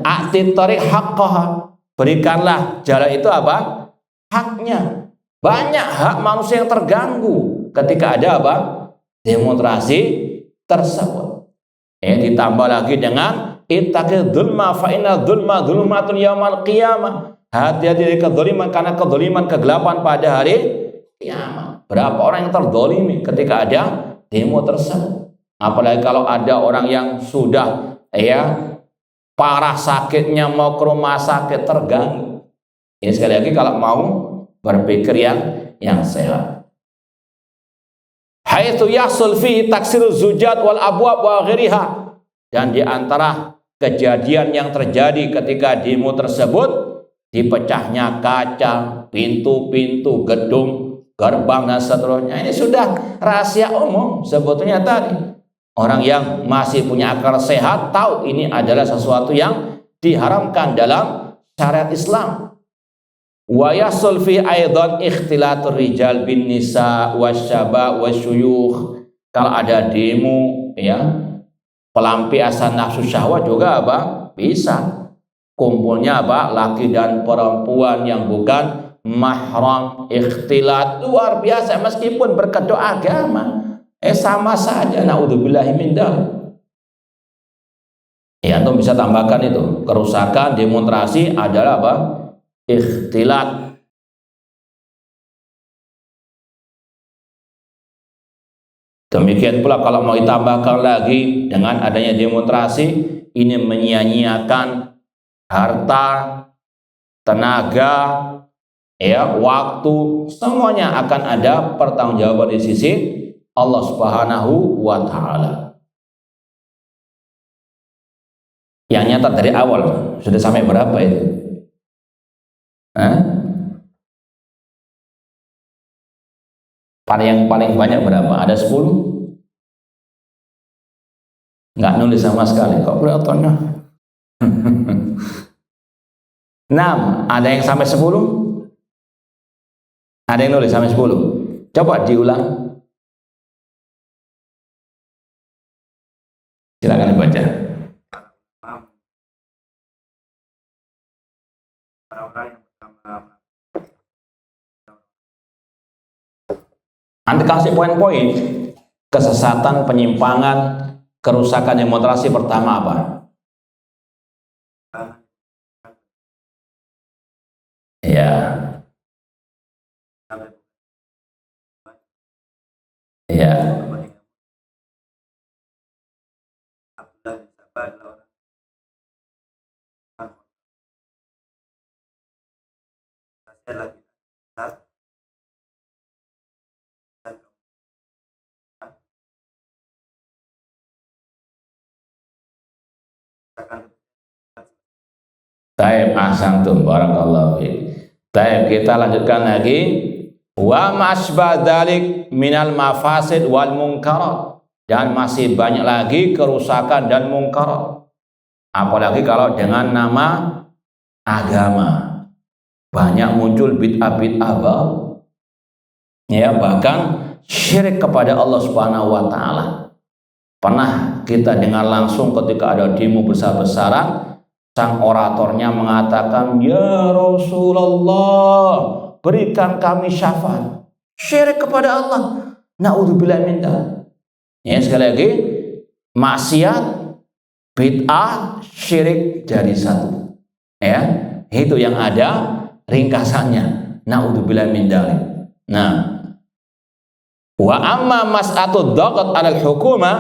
Ati tariq haqqaha, berikanlah jalan itu apa? Haknya. Banyak hak manusia yang terganggu ketika ada apa? Demonstrasi tersebut. Ditambah lagi dengan ittaqi dzulma fa inna dzulma dzulumatun yaumal qiyamah. Hati-hati dari kedzaliman, karena kedzaliman kegelapan pada hari kiamat. Berapa orang yang terzalimi ketika ada demo tersebut? Apalagi kalau ada orang yang sudah parah sakitnya, mau ke rumah sakit terganggu. Ya sekali lagi kalau mau berpikir yang sehat. Haitsu yahsul fi taksiru zujat wal abwab wa ghairiha. Dan di antara kejadian yang terjadi ketika demo tersebut, dipecahnya kaca, pintu-pintu, gedung, gerbang dan seterusnya. Ini sudah rahasia umum sebetulnya tadi. Orang yang masih punya akal sehat tahu ini adalah sesuatu yang diharamkan dalam syariat Islam. Wa yasul fi aidan ikhtilatur rijal bin nisa wasyaba wasyuyukh. Kalau ada demo ya, pelampiasan nafsu syahwat juga bisa. Kumpulnya laki dan perempuan yang bukan mahram, ikhtilat, luar biasa meskipun berkedok agama. Sama saja, naudzubillahi min dzalik. Ya, antum bisa tambahkan itu. Kerusakan demonstrasi adalah ikhtilat. Demikian pula kalau mau ditambahkan lagi dengan adanya demonstrasi, ini menyia-nyiakan harta, tenaga, waktu, semuanya akan ada pertanggungjawaban di sisi Allah Subhanahu wa Ta'ala. Yang nyata dari awal sudah sampai berapa itu? Yang paling banyak berapa? Ada 10? Nggak nulis sama sekali. Kok kelihatannya? 6. Ada yang sampai 10? Ada yang nulis sampai 10? Coba diulang. Silakan dibaca. Anda kasih poin-poin kesesatan, penyimpangan, kerusakan demonstrasi. Pertama apa? Ya. Ya. Taib ahsantum barakallahu fiik. Taib, kita lanjutkan lagi. Wa masbah dzalik minal mafasid wal munkarat. Dan masih banyak lagi kerusakan dan munkarat. Apalagi kalau dengan nama agama. Banyak muncul bid'ah-bid'ah baru. Ya, bahkan syirik kepada Allah Subhanahu wa Ta'ala. Pernah kita dengar langsung ketika ada demo besar-besaran, sang oratornya mengatakan, "Ya Rasulullah, berikan kami syafaat." Syirik kepada Allah. Naudzubillah min dzalik. Ya, sekali lagi, maksiat, bid'ah, syirik jadi satu. Ya, itu yang ada ringkasannya. Naudzubillah min dzalik. Nah, wa amma mas'atud dhaqat 'alal hukuma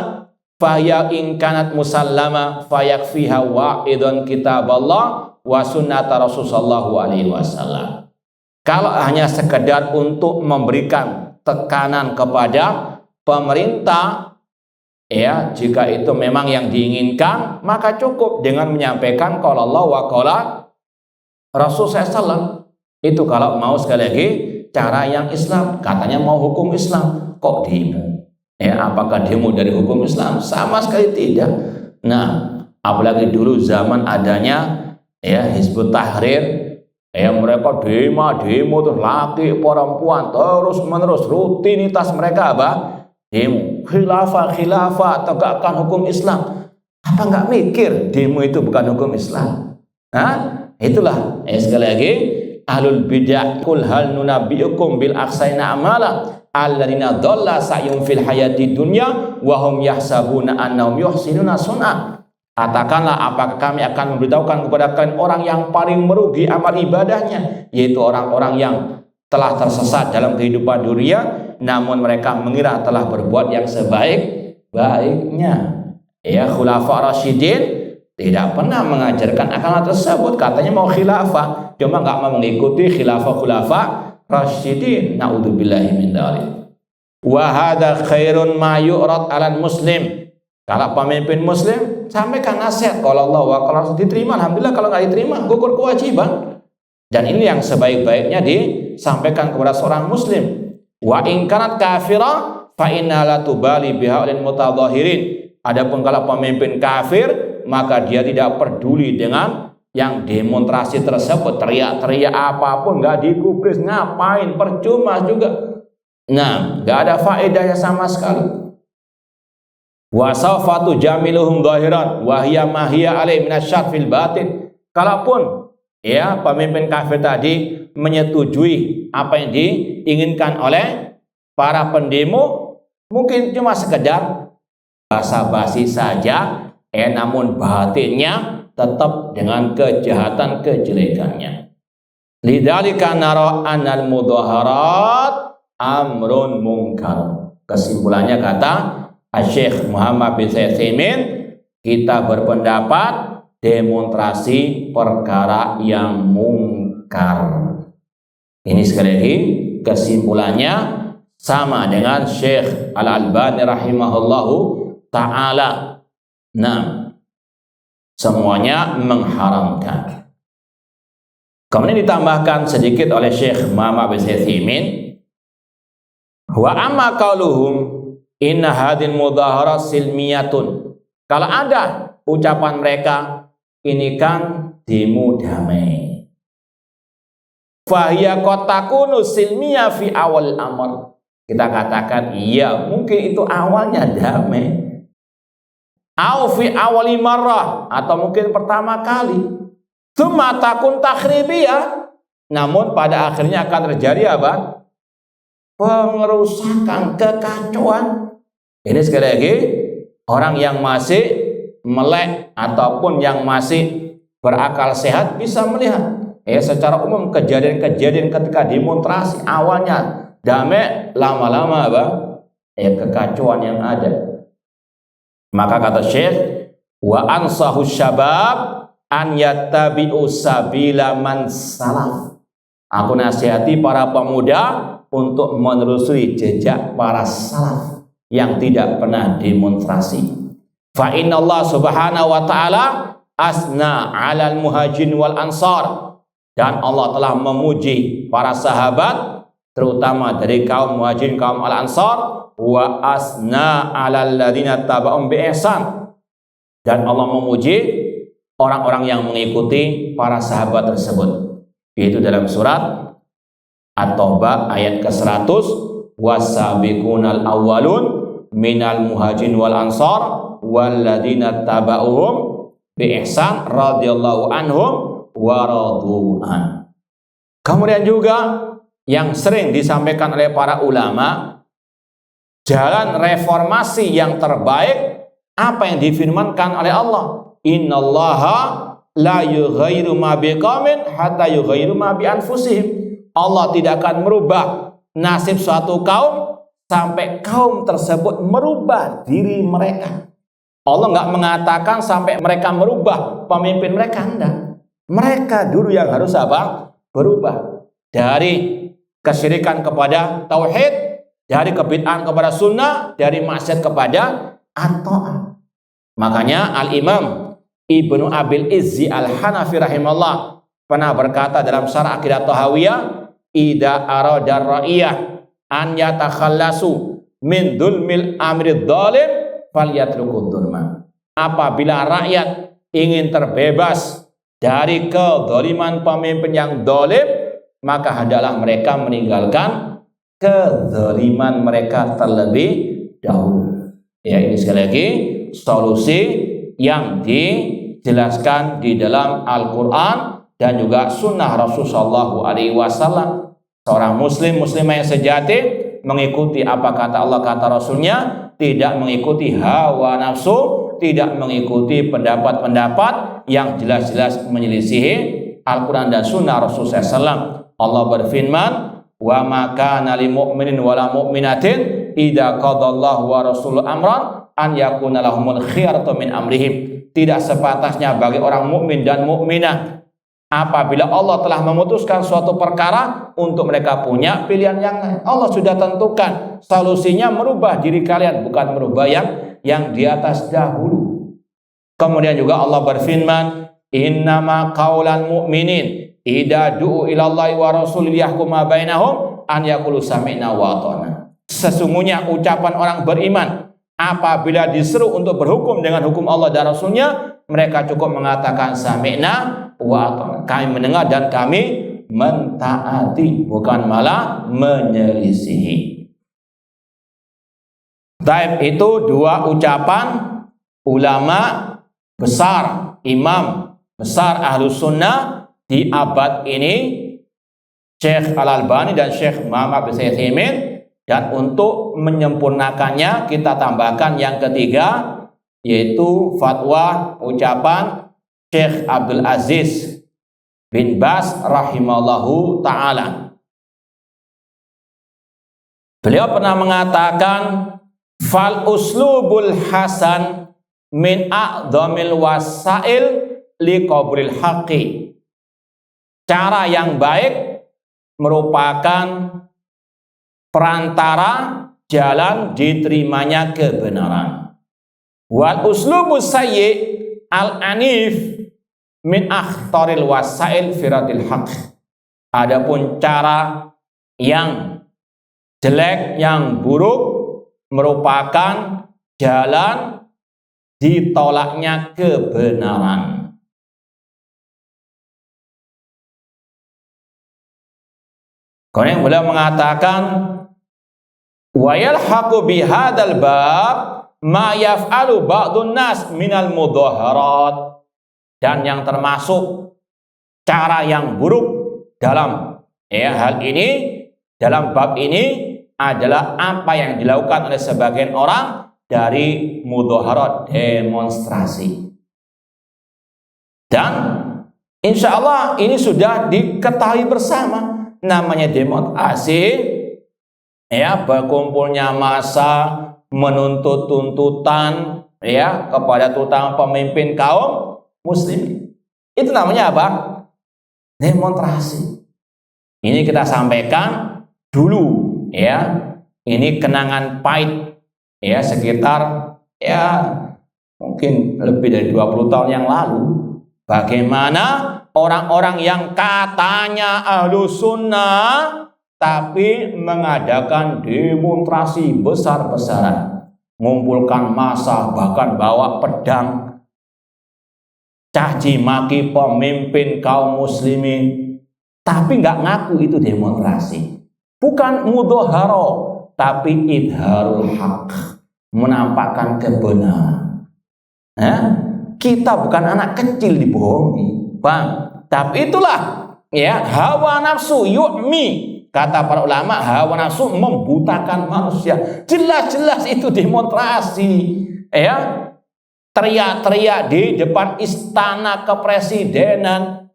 fahya in kanat musallama fayakfiha wa'idun kitaballah wa sunnata Rasul sallallahu alaihi wasallam. Kalau hanya sekedar untuk memberikan tekanan kepada pemerintah, ya, jika itu memang yang diinginkan, maka cukup dengan menyampaikan qala Allah wa qala Rasul sallallahu. Itu kalau mau, sekali lagi, cara yang Islam. Katanya mau hukum Islam, kok demo? Ya, apakah demo dari hukum Islam? Sama sekali tidak. Nah, apalagi dulu zaman adanya Hizbut Tahrir, mereka demo terus, laki perempuan terus menerus, rutinitas mereka demo, khilafah tegakkan hukum Islam. Apa nggak mikir demo itu bukan hukum Islam? Itulah sekali lagi, ahlul bid'ah, kul hal nunabbiukum bil akhsayna amala alladzina dhalla sa'yuhum fil hayati dunya wa hum yahsabuna annahum yuhsinuna sun'a. Katakanlah, apakah kami akan memberitahukan kepada kalian orang yang paling merugi amal ibadahnya, yaitu orang-orang yang telah tersesat dalam kehidupan dunia, namun mereka mengira telah berbuat yang sebaik-baiknya. Ya, khulafa rasyidin, tidak pernah mengajarkan akan hal tersebut. Katanya mau khilafah, cuma nggak mau mengikuti khilafah Rasyidin. Naudzubillahi min dzalik. Wa hadza khairun ma yu'rad 'alal muslim. Kalau pemimpin muslim sampaikan nasihat kalau Allah wa kalau diterima alhamdulillah, kalau nggak diterima gugur kewajiban. Dan ini yang sebaik-baiknya disampaikan kepada seorang muslim. Wa in kanat kafira fa inna la tubali bihaulil mutadhahirin. Adapun kalau pemimpin kafir, maka dia tidak peduli dengan yang demonstrasi tersebut, teriak-teriak apapun nggak digubris, ngapain, percuma juga. Nah, nggak ada faedahnya sama sekali. Wa sawfatu jamiluhum zahiran wa hiya ma hiya alai minasyarr fil batin. Kalaupun ya pemimpin kafir tadi menyetujui apa yang diinginkan oleh para pendemo, mungkin cuma sekedar basa-basi saja, namun batinnya tetap dengan kejahatan kejelekannya. Lidzalika nara anal mudhaharat amrun munkar. Kesimpulannya kata Syekh Muhammad bin Utsaimin, kita berpendapat demonstrasi perkara yang mungkar. Ini sekali lagi kesimpulannya sama dengan Syekh Al-Albani rahimahullahu ta'ala. Nah, semuanya mengharamkan. Kemudian ditambahkan sedikit oleh Syekh Muhammad bin Utsaimin, wa amma qauluhum inna hadil mudhaharat silmiyatun. Kalau ada ucapan mereka, ini kan demo damai. Fahiya qad takunu silmiyah fi awal amr. Kita katakan iya, mungkin itu awalnya damai. Au fi awali marrah, atau mungkin pertama kali. Tsumma takun takhribiyah. Namun pada akhirnya akan terjadi apa? Pengerusakan, kekacauan. Ini sekali lagi orang yang masih melek ataupun yang masih berakal sehat bisa melihat secara umum kejadian-kejadian ketika demonstrasi awalnya damai, lama-lama apa? Kekacauan yang ada. Maka kata Syekh, wa ansahu syabab an yattabi'u sabila man salaf. Aku nasihati para pemuda untuk menelusuri jejak para salaf yang tidak pernah demonstrasi. Fa inna Allah subhanahu wa ta'ala asna 'alal muhajirin wal ansar. Dan Allah telah memuji para sahabat, terutama dari kaum muhajirin, kaum al-ansar, wa asna 'alal ladzina taba'um bi ihsan. Dan Allah memuji orang-orang yang mengikuti para sahabat tersebut. Yaitu dalam surat At-Taubah ayat ke-100, was-sabiqunal awwalun minal muhajirin wal ansar walladzina taba'uhum bi ihsan radhiyallahu anhum wa radu an. Kemudian juga yang sering disampaikan oleh para ulama, jalan reformasi yang terbaik apa yang difirmankan oleh Allah, innallaha la yughayyiru ma biqaumin hatta yughayyiru ma bi anfusihim. Allah tidak akan merubah nasib suatu kaum sampai kaum tersebut merubah diri mereka. Allah nggak mengatakan sampai mereka merubah pemimpin mereka, enggak. Mereka dulu yang harus apa? Berubah dari kesyirikan kepada tauhid, dari kebid'ahan kepada sunnah, dari maksiat kepada at-ta'ah. Makanya Al-Imam Ibnu Abil Izzi Al-Hanafi rahimahullah pernah berkata dalam Syarah Aqidah Tahawiyah, idza arada ra'iyah an yatakhallasu min dzulmil amri dhalim falyatruku dzulma. Apabila rakyat ingin terbebas dari kedzaliman pemimpin yang zalim, maka hendaklah mereka meninggalkan kedzaliman mereka terlebih dahulu. Ya, ini sekali lagi solusi yang dijelaskan di dalam Al-Quran dan juga sunnah Rasulullah SAW. Seorang muslim, muslimah yang sejati mengikuti apa kata Allah, kata Rasulnya, tidak mengikuti hawa nafsu, tidak mengikuti pendapat-pendapat yang jelas-jelas menyelisihi Al-Quran dan sunnah Rasulullah SAW. Allah berfirman, wa ma kana lil mu'minin wala mu'minatin idza qadallahu wa rasuluhu amran an yakuna lahumul khiyaratu min amrihim. Tidak sepatasnya bagi orang mukmin dan mukminah apabila Allah telah memutuskan suatu perkara untuk mereka punya pilihan yang lain. Allah sudah tentukan solusinya merubah diri kalian, bukan merubah yang di atas dahulu. Kemudian juga Allah berfirman, innama qaulal mu'minin idza du'u ilallahi wa rasulihi yahkuma bainahum an yaqulu sami'na wa ata'na. Sesungguhnya ucapan orang beriman apabila diseru untuk berhukum dengan hukum Allah dan Rasulnya, mereka cukup mengatakan sami'na wa ata'na. Kami mendengar dan kami mentaati, bukan malah menyelisihi. Taib itu dua ucapan ulama besar, imam besar Ahlus Sunnah di abad ini, Syekh Al-Albani dan Syekh Muhammad bin Utsaimin. Dan untuk menyempurnakannya kita tambahkan yang ketiga, yaitu fatwa ucapan Syekh Abdul Aziz bin Baz rahimallahu ta'ala. Beliau pernah mengatakan, fal uslubul hasan min a'dhamil wasail liqabril haqqi. Cara yang baik merupakan perantara jalan diterimanya kebenaran. Wal uslubus sayyi al-anif min akhtaril wasail firadil haqq. Adapun cara yang jelek, yang buruk merupakan jalan ditolaknya kebenaran. Kemudian beliau mengatakan, wa yalhaqu bihadzal bab ma yaf'alu ba'dun nas minal mudhaharat. Dan yang termasuk cara yang buruk dalam hal ini, dalam bab ini adalah apa yang dilakukan oleh sebagian orang dari mudhaharat, demonstrasi. Dan insya Allah ini sudah diketahui bersama. Namanya demonstrasi, berkumpulnya massa menuntut tuntutan kepada terutama pemimpin kaum muslim. Itu namanya apa? Demonstrasi. Ini kita sampaikan dulu Ini kenangan pahit sekitar mungkin lebih dari 20 tahun yang lalu. Bagaimana orang-orang yang katanya Ahlus Sunnah tapi mengadakan demonstrasi besar-besaran, mengumpulkan massa, bahkan bawa pedang, caci maki pemimpin kaum muslimin, tapi nggak ngaku itu demonstrasi. Bukan mudhahara, tapi idharul haq, menampakkan kebenaran. Kita bukan anak kecil dibohongi, Bang. Tapi itulah hawa nafsu yu'mi. Kata para ulama, hawa nafsu membutakan manusia. Jelas-jelas itu demonstrasi. Teriak-teriak di depan istana kepresidenan.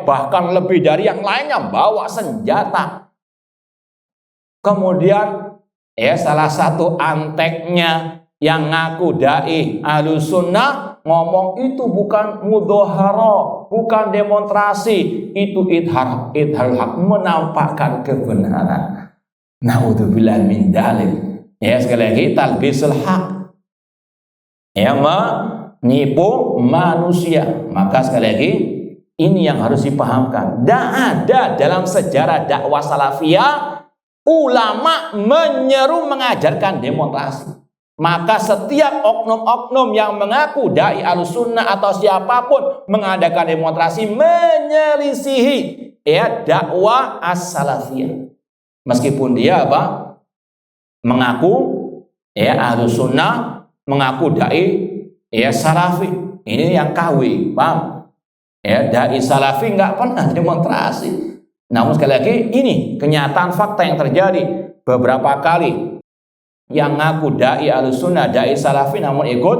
Bahkan lebih dari yang lainnya bawa senjata. Kemudian salah satu anteknya yang ngaku dai Ahlus Sunnah ngomong itu bukan mudhahara, bukan demonstrasi, itu idhar haq, menampakkan kebenaran. Naudzubillah min dzalik. Sekali lagi talbisul haq, menipu manusia. Maka sekali lagi ini yang harus dipahamkan. Tidak ada dalam sejarah dakwah salafiyah ulama menyeru mengajarkan demonstrasi. Maka setiap oknum-oknum yang mengaku dai Ahlus Sunnah atau siapapun mengadakan demonstrasi menyelisihi dakwah as-salafiyah. Meskipun dia mengaku Ahlus Sunnah, mengaku dai salafi. Ini yang KW, paham? Dai salafi nggak pernah demonstrasi. Namun sekali lagi ini kenyataan fakta yang terjadi beberapa kali. Yang ngaku dai Ahlus Sunnah, dai salafi namun ikut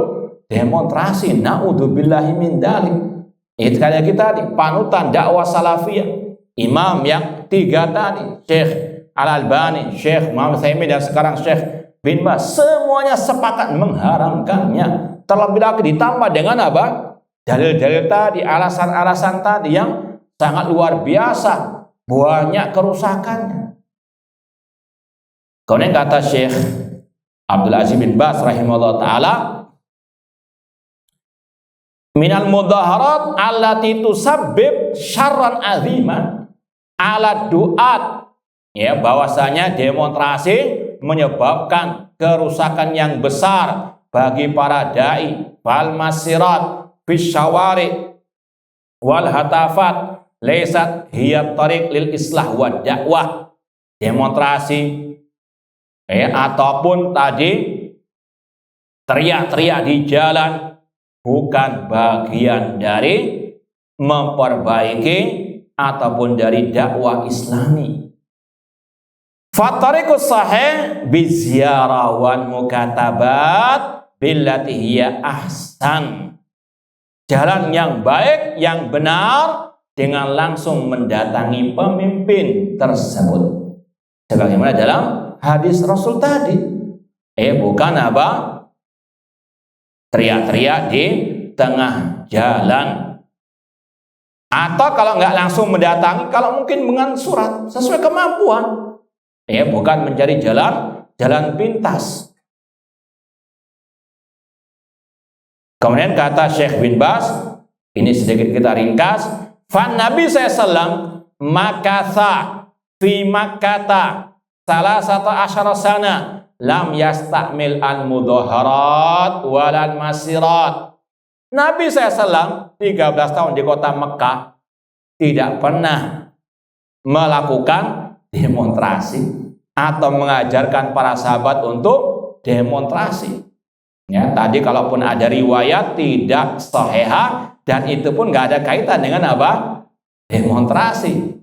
demonstrasi. Naudzubillahi min dzalik. Itu sekali lagi tadi panutan dakwah salafiyah. Imam yang tiga tadi, Syekh Al-Albani, Syekh Muhammad Utsaimin dan sekarang Syekh bin Baz, semuanya sepakat mengharamkannya. Terlebih lagi ditambah dengan apa? Dalil-dalil tadi, alasan-alasan tadi yang sangat luar biasa, banyak kerusakannya. Kemudian kata Syekh Abdul Aziz bin Baz rahimahullah ta'ala, minal mudaharat allati tusabbib syarran aziman ala du'at, ya, bahwasanya demonstrasi menyebabkan kerusakan yang besar bagi para dai, wal masirat fis syawari wal hatafat laysat hiya tariq lil islah wa dakwah. Demonstrasi ataupun tadi teriak-teriak di jalan bukan bagian dari memperbaiki ataupun dari dakwah Islami. Fatariqus sahih biziarah wal mukatabat billati hiya ahsan. Jalan yang baik, yang benar, dengan langsung mendatangi pemimpin tersebut. Sebagaimana dalam hadis Rasul tadi. Bukan apa? Teriak-teriak di tengah jalan. Atau kalau nggak langsung mendatangi, kalau mungkin dengan surat, sesuai kemampuan. Bukan mencari jalan pintas. Kemudian kata Syekh bin Baz, ini sedikit kita ringkas, fan Nabi SAW makatha fi Makkata salasata asyara sana lam yastakmil al mudaharat walal masirat. Nabi SAW 13 tahun di kota Mekah tidak pernah melakukan demonstrasi atau mengajarkan para sahabat untuk demonstrasi. Ya, tadi kalaupun ada riwayat tidak sahihah dan itu pun nggak ada kaitan dengan apa? Demonstrasi.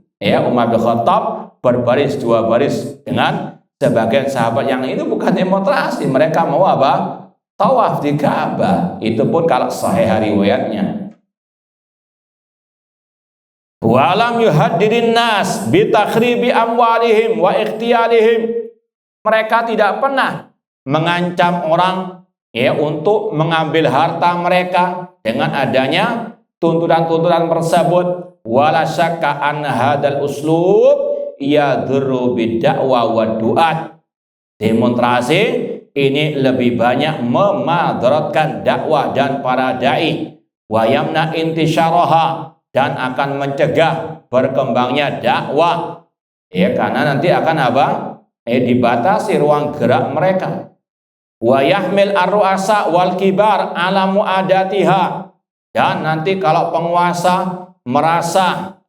Umar bin Khattab berbaris 2 baris dengan sebagian sahabat yang itu bukan demonstrasi, mereka mau apa? Tawaf di Ka'bah. Itu pun kalau sahih riwayatnya. Walam yuhaddirin nas bi takhribi amwalihim wa ikhtiyarihim. Mereka tidak pernah mengancam orang untuk mengambil harta mereka dengan adanya tuntutan-tuntutan tersebut. Wala syakka an hadal uslub yadurru bid-da'wa wa du'at. Demonstrasi ini lebih banyak memadaratkan dakwah dan para dai, wa yamna intisyaraha, dan akan mencegah berkembangnya dakwah. Karena nanti akan apa? Dibatasi ruang gerak mereka. Wa yahmil ar-ru'asa wal kibar ala mu'adatiha, dan nanti kalau penguasa merasa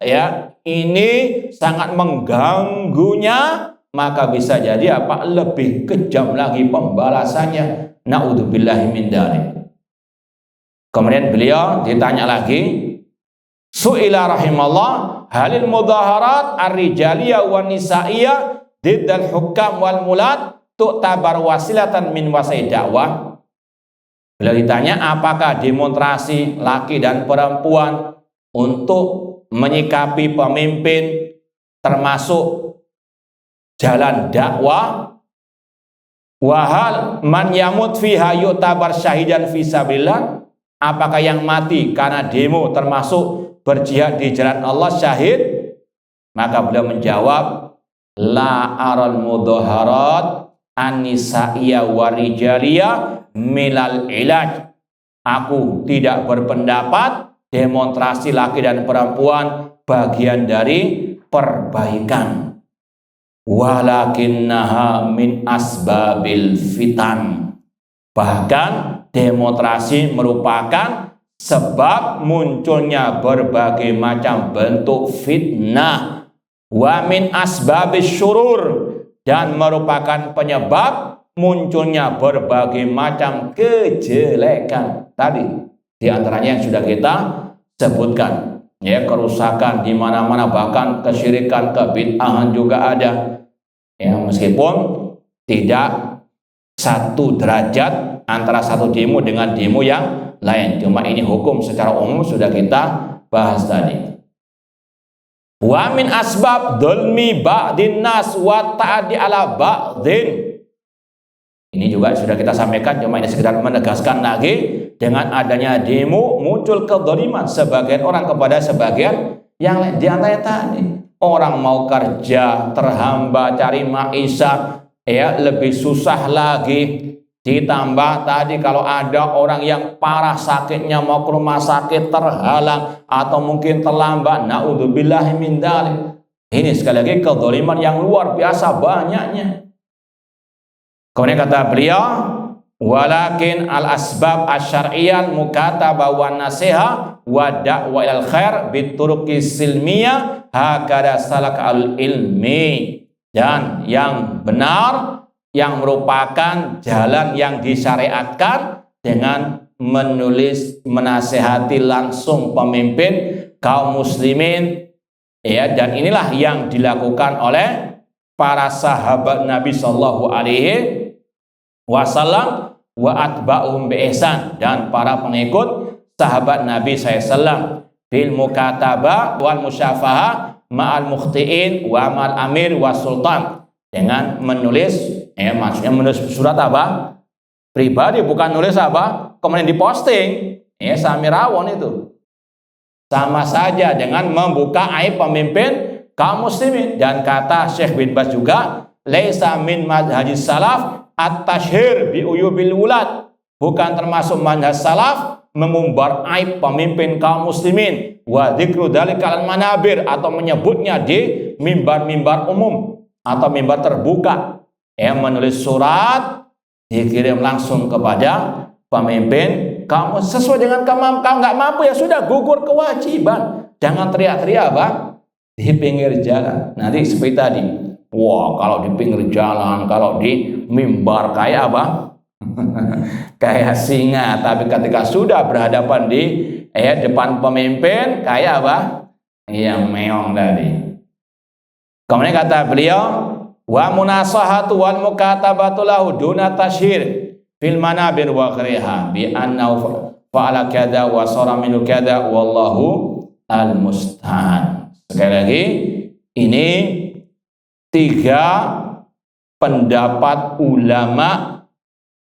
ini sangat mengganggunya, maka bisa jadi apa? Lebih kejam lagi pembalasannya. Na'udzubillahi min dzalik. Kemudian beliau ditanya lagi, su'ila rahimallah halil mudaharat ar-rijaliyah wan nisa'iyah diddal hukam wal mulat tu'tabar wasilatan min wasai dakwah. Beliau ditanya apakah demonstrasi laki dan perempuan untuk menyikapi pemimpin termasuk jalan dakwah, wahal man yamut fiha yu'tabar syahidan fisabilillah, apakah yang mati karena demo termasuk berjihad di jalan Allah syahid? Maka beliau menjawab, la aral mudaharat an-nisa'iyah warijaliyah milal ilaj. Aku tidak berpendapat demonstrasi laki dan perempuan bagian dari perbaikan. Walakinnaha min asbabil fitan. Bahkan demonstrasi merupakan sebab munculnya berbagai macam bentuk fitnah. Wa min asbabis syurur, dan merupakan penyebab munculnya berbagai macam kejelekan. Tadi di antaranya yang sudah kita sebutkan, kerusakan di mana-mana, bahkan kesyirikan, kebid'ahan juga ada. Meskipun tidak satu derajat antara satu demo dengan demo yang lain, cuma ini hukum secara umum sudah kita bahas tadi. Wa min asbab dzulmi ba'din nas wa ta'adi ala ba'din. Ini juga sudah kita sampaikan, cuma ini sekedar menegaskan lagi, dengan adanya demo muncul kezaliman sebagian orang kepada sebagian yang lain. Di antaranya tadi, orang mau kerja terhambat cari maisha, ya lebih susah lagi. Ditambah tadi kalau ada orang yang parah sakitnya mau ke rumah sakit terhalang atau mungkin terlambat, naudzubillahi min dzalik. Ini sekali lagi kezaliman yang luar biasa banyaknya. Kemudian kata beliau, walakin al-asbab asy-syar'iyyah mukatabah wan nasiha wa da'wa ilal khair bituruqi silmiyah hakada salak al-ilmi. Dan yang benar, yang merupakan jalan yang disyariatkan dengan menulis, menasehati langsung pemimpin kaum muslimin, ya, dan inilah yang dilakukan oleh para sahabat Nabi Shallallahu Alaihi Wasallam wa atba'uhum bi ihsan, dan para pengikut sahabat Nabi SAW bil mukatabah wal musyafahah ma'al mukhtiin wa ma'al amir wa sultan, dengan menulis, maksudnya menulis surat apa? Pribadi, bukan nulis apa? Kemudian diposting, samirawon itu. Sama saja dengan membuka aib pemimpin kaum muslimin. Dan kata Syekh bin Baz juga, laisa min madhajis salaf at-tashhir bi uyubil wulad, bukan termasuk manhaj salaf mengumbar aib pemimpin kaum muslimin, wa dzikru dzalika al manabir, atau menyebutnya di mimbar-mimbar umum atau mimbar terbuka. Menulis surat dikirim langsung kepada pemimpin kamu sesuai dengan kemampuan. Nggak mampu ya sudah, gugur kewajiban. Jangan teriak-teriak apa di pinggir jalan. Nanti seperti tadi, wah kalau di pinggir jalan, kalau di mimbar kayak apa? Kayak singa. Tapi ketika sudah berhadapan di depan pemimpin kayak apa? Yang meong tadi. Kemudian kata beliau, wa munasahatu wal mukatabatu lahu duna tashhir fil manabir wa ghariha bi annahu fa'ala kada wa sara minhu kada wallahu al-musta'an. Sekali lagi, ini 3 pendapat ulama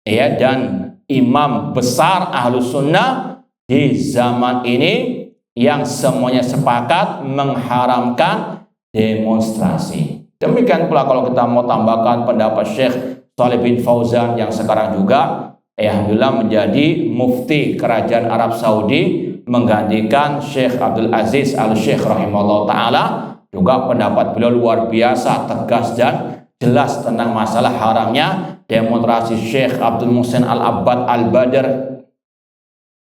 dan imam besar Ahlus Sunnah di zaman ini yang semuanya sepakat mengharamkan demonstrasi. Demikian pula kalau kita mau tambahkan pendapat Syekh Shalih bin Fauzan yang sekarang juga alhamdulillah menjadi mufti kerajaan Arab Saudi menggantikan Syekh Abdul Aziz Al-Syekh rahimahullah ta'ala. Juga pendapat beliau luar biasa tegas dan jelas tentang masalah haramnya demonstrasi. Syekh Abdul Muhsin Al-Abbad Al-Badr,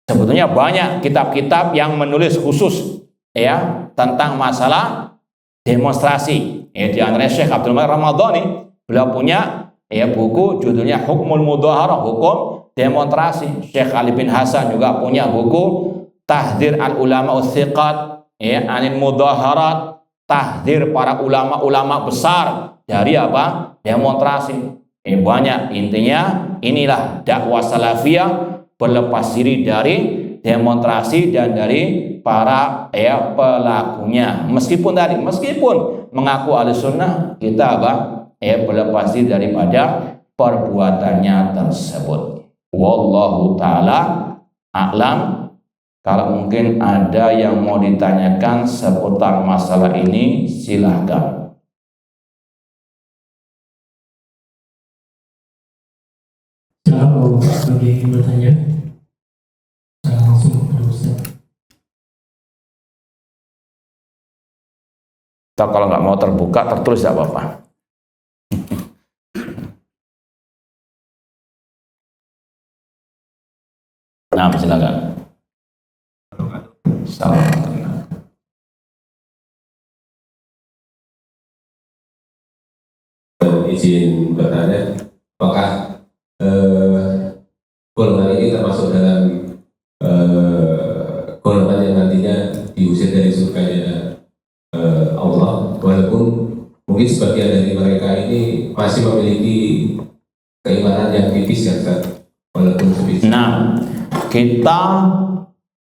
sebetulnya banyak kitab-kitab yang menulis khusus tentang masalah demonstrasi. Di antaranya Syekh Abdul Malik Ramadhani, beliau punya buku judulnya Hukmul Mudhaharah, hukum demonstrasi. Syekh Ali bin Hasan juga punya buku Tahdzir al-Ulama Utsiqat anil Mudhaharat, tahdzir para ulama-ulama besar dari apa? Demonstrasi. Banyak. Intinya inilah dakwah salafiyah, berlepas diri dari demonstrasi dan dari para pelakunya. Meskipun mengaku ahli sunnah, kita apa? Berlepas diri daripada perbuatannya tersebut. Wallahu ta'ala a'lam. Kalau mungkin ada yang mau ditanyakan seputar masalah ini, silahkan. Kalau Pak ingin bertanya, saya langsung kepada Ustaz. Atau kalau nggak mau terbuka, tertulis tidak apa-apa. Nah, silakan. Salam. Izin bertanya, apakah golongan ini termasuk dalam golongan yang nantinya diusir dari surganya Allah, walaupun mungkin sebagian dari mereka ini masih memiliki keimanan yang tipis ya Ustaz, walaupun tipis. Nah, kita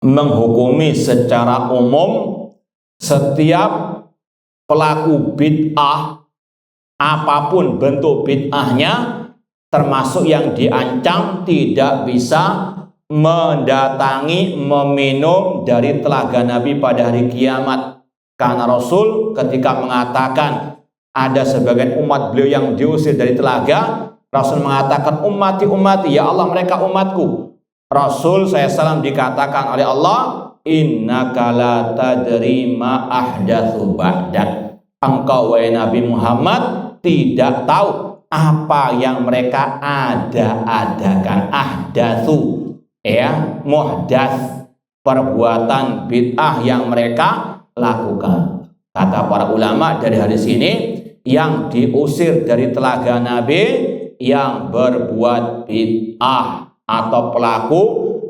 menghukumi secara umum setiap pelaku bid'ah, apapun bentuk bid'ahnya, termasuk yang diancam tidak bisa mendatangi, meminum dari telaga Nabi pada hari kiamat. Karena Rasul ketika mengatakan ada sebagian umat beliau yang diusir dari telaga, Rasul mengatakan, ummati ummati, ya Allah mereka umatku. Rasul SAW dikatakan oleh Allah, innaka la tadri ma ahdatsu ba'dak. Engkau wahai Nabi Muhammad tidak tahu apa yang mereka ada-adakan. Ahdatsu, ya, muhdats, perbuatan bid'ah yang mereka lakukan. Kata para ulama dari hadis ini, yang diusir dari telaga Nabi yang berbuat bid'ah atau pelaku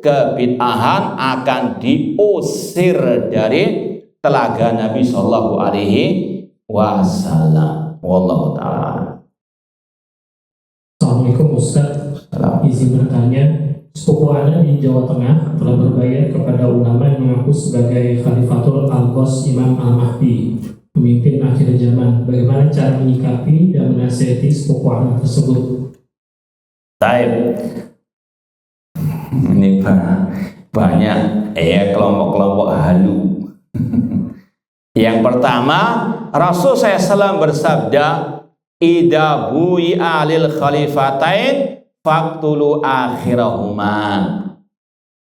kebid'ahan akan diusir dari telaga Nabi Shallallahu Alaihi Wasallam. Wallahu taala. Assalamualaikum Ustaz. Izin bertanya, sepupu Anda di Jawa Tengah telah berbayat kepada ulama yang mengaku sebagai Khalifatul Al-Qos Imam Al-Mahdi, pemimpin akhir zaman. Bagaimana cara menyikapi dan menasihati sepupu Anda tersebut? Taib. Ini banyak ya kelompok-kelompok halu. Yang pertama, Rasul SAW bersabda, idza bu'i'a lil khalifatain faqtulu akhirahuma.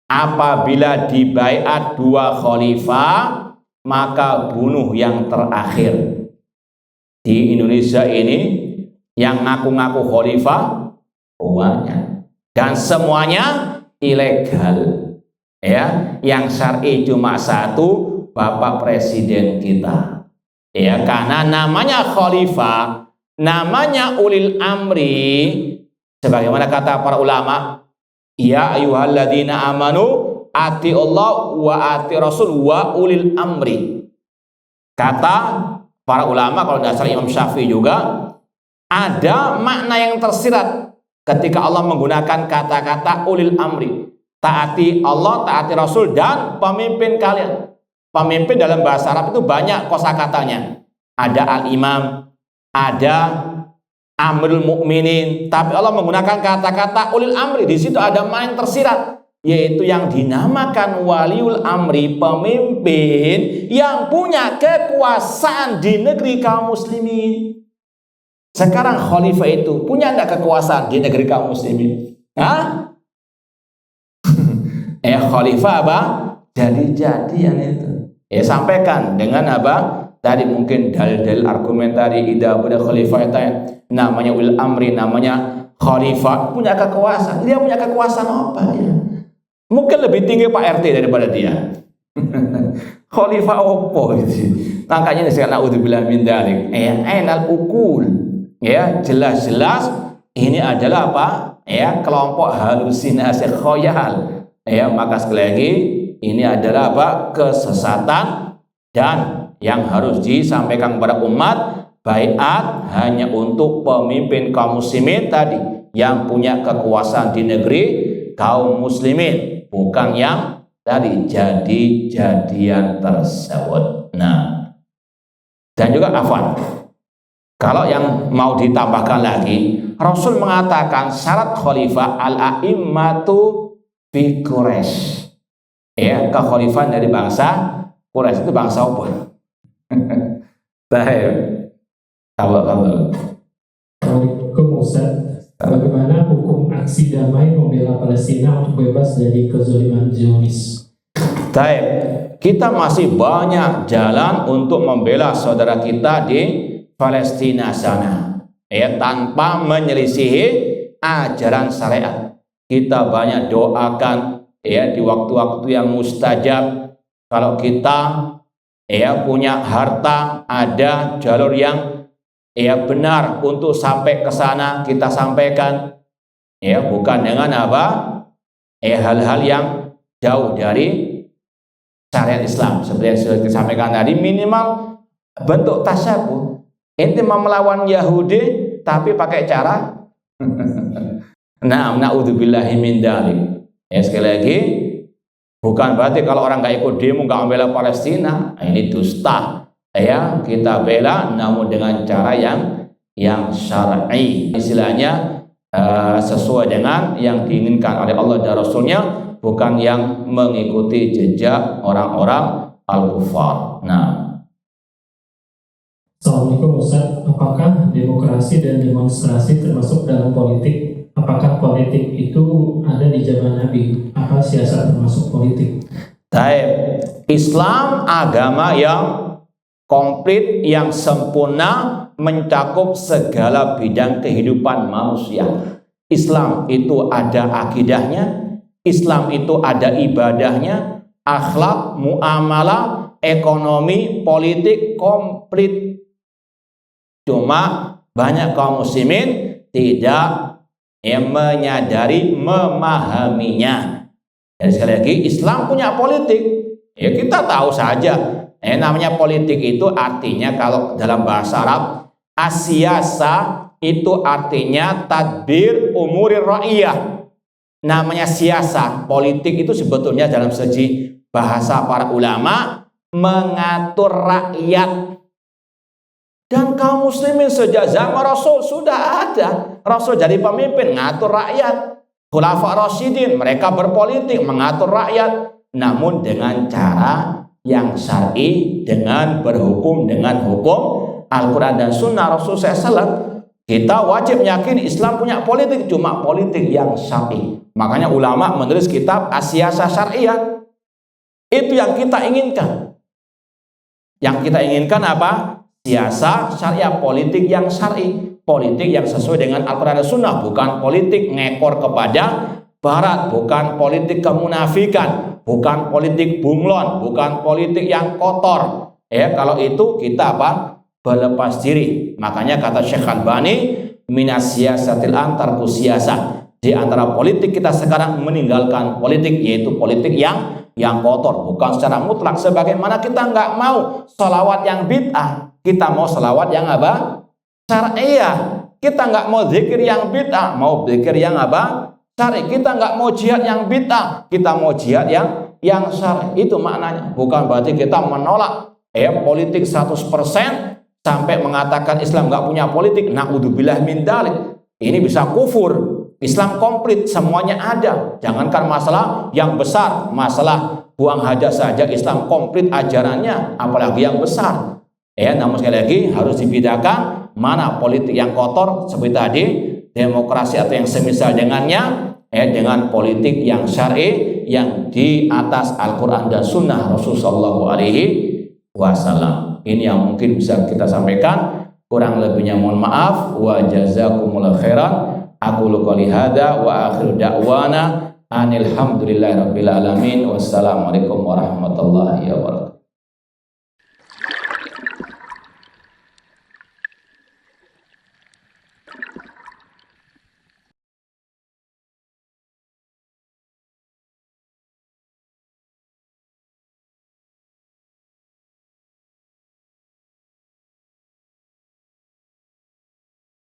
Apabila dibaiat dua khalifah, maka bunuh yang terakhir. Di Indonesia ini yang ngaku-ngaku khalifah banyak, dan semuanya ilegal. Ya, yang syar'i cuma satu, Bapak Presiden kita. Ya, karena namanya khalifah, namanya ulil amri, sebagaimana kata para ulama, ya ayyuhalladzina amanu ati Allah wa ati Rasul wa ulil amri. Kata para ulama, kalau dasar Imam Syafi'i juga, ada makna yang tersirat ketika Allah menggunakan kata-kata ulil amri. Taati Allah, taati Rasul, dan pemimpin kalian. Pemimpin dalam bahasa Arab itu banyak kosakatanya. Ada al-imam, ada amrul mukminin, tapi Allah menggunakan kata-kata ulil amri. Di situ ada makna yang tersirat, yaitu yang dinamakan waliul amri, pemimpin yang punya kekuasaan di negeri kaum muslimin. Sekarang khalifah itu punya enggak kekuasaan di negeri kaum muslimin? Hah? Khalifah apa? Jadi-jadian itu. Sampaikan dengan apa? Tadi mungkin dalil-dalil argumen tadi, idza buda khalifah itu namanya ulil amri, namanya khalifah, punya kekuasaan. Dia punya kekuasaan apa ya? Mungkin lebih tinggi Pak RT daripada dia. Khalifah opo itu. Makanya sekarang naudzubillah min dzalik. Ainal ukul. Ya, jelas-jelas ini adalah apa? Ya, kelompok halusinasi khoyal. Ya, maka sekali lagi ini adalah apa? Kesesatan, dan yang harus disampaikan kepada umat, baiat hanya untuk pemimpin kaum muslimin tadi yang punya kekuasaan di negeri kaum muslimin, bukan yang tadi jadi-jadian tersebut. Nah, dan juga afwan. Kalau yang mau ditambahkan lagi, Rasul mengatakan syarat khalifah al-a'immatu fi Quraisy. Ya, kekhalifahan dari bangsa Quraisy itu bangsa apa? Baik. Assalamualaikum Ustaz. Bagaimana hukum aksi damai membela Palestina untuk bebas dari kezaliman Zionis? Baik. Kita masih banyak jalan untuk membela saudara kita di Palestina sana, ya, tanpa menyelisihi ajaran syariat. Kita banyak doakan, ya, di waktu-waktu yang mustajab. Kalau kita ya punya harta, ada jalur yang ya benar untuk sampai ke sana, kita sampaikan, ya, bukan dengan apa hal-hal yang jauh dari syariat Islam. Seperti yang sudah disampaikan tadi, minimal bentuk tasyabuh. Ente mau melawan Yahudi tapi pakai cara na'udzubillahi min dzalik. Ya, sekali lagi, bukan berarti kalau orang nggak ikut demo nggak membela Palestina, ini dusta. Ya, kita bela namun dengan cara yang syar'i. Istilahnya sesuai dengan yang diinginkan oleh Allah dan Rasulnya, bukan yang mengikuti jejak orang-orang al-kufar. Nah, Assalamualaikum Ustaz, apakah demokrasi dan demonstrasi termasuk dalam politik? Apakah politik itu ada di zaman Nabi? Apa siasat termasuk politik? Taib. Islam agama yang komplit, yang sempurna, mencakup segala bidang kehidupan manusia. Islam itu ada akidahnya, Islam itu ada ibadahnya, akhlak, muamalah, ekonomi, politik, komplit. Cuma banyak kaum muslimin tidak menyadari, memahaminya. Dan sekali lagi, Islam punya politik. Ya kita tahu saja. Namanya politik itu artinya kalau dalam bahasa Arab, asyasa itu artinya tadbir umurir ra'iyah. Namanya siasa, politik itu sebetulnya dalam segi bahasa para ulama mengatur rakyat. Dan kaum muslimin sejak zaman Rasul sudah ada. Rasul jadi pemimpin, ngatur rakyat. Khulafa Rasyidin, mereka berpolitik, mengatur rakyat. Namun dengan cara yang syar'i, dengan berhukum dengan hukum Al-Quran dan Sunnah Rasul SAW. Kita wajib meyakini Islam punya politik, cuma politik yang syar'i. Makanya ulama menulis kitab As-Siyasah Syar'iyah. Itu yang kita inginkan. Yang kita inginkan apa? Siasa syariah, politik yang syar'i, politik yang sesuai dengan Al-Quran dan Sunnah, bukan politik ngekor kepada Barat, bukan politik kemunafikan, bukan politik bunglon, bukan politik yang kotor. Kalau itu kita apa? Berlepas diri. Makanya kata Syekh Albani, minas siyasatil antarku siyasah. Di antara politik kita sekarang meninggalkan politik, yaitu politik yang kotor, bukan secara mutlak. Sebagaimana kita nggak mau sholawat yang bid'ah, kita mau sholawat yang apa? Syariah. Kita nggak mau zikir yang bid'ah, mau zikir yang apa? Syari. Kita nggak mau jihad yang bid'ah, kita mau jihad yang syari. Itu maknanya. Bukan berarti kita menolak politik 100% sampai mengatakan Islam nggak punya politik. Na'udzubillah min dzalik. Ini bisa kufur. Islam komplit, semuanya ada. Jangankan masalah yang besar, masalah buang hajat saja Islam komplit ajarannya, apalagi yang besar. Namun sekali lagi harus dibedakan mana politik yang kotor seperti tadi, demokrasi atau yang semisal dengannya, dengan politik yang syar'i yang di atas Al-Quran dan Sunnah Rasulullah SAW. Ini yang mungkin bisa kita sampaikan. Kurang lebihnya mohon maaf. Wa jazakumullah khairan. Aku qouli hadza wa akhiru da'wana anil hamdulillahi rabbil alamin. Wassalamualaikum warahmatullahi wabarakatuh.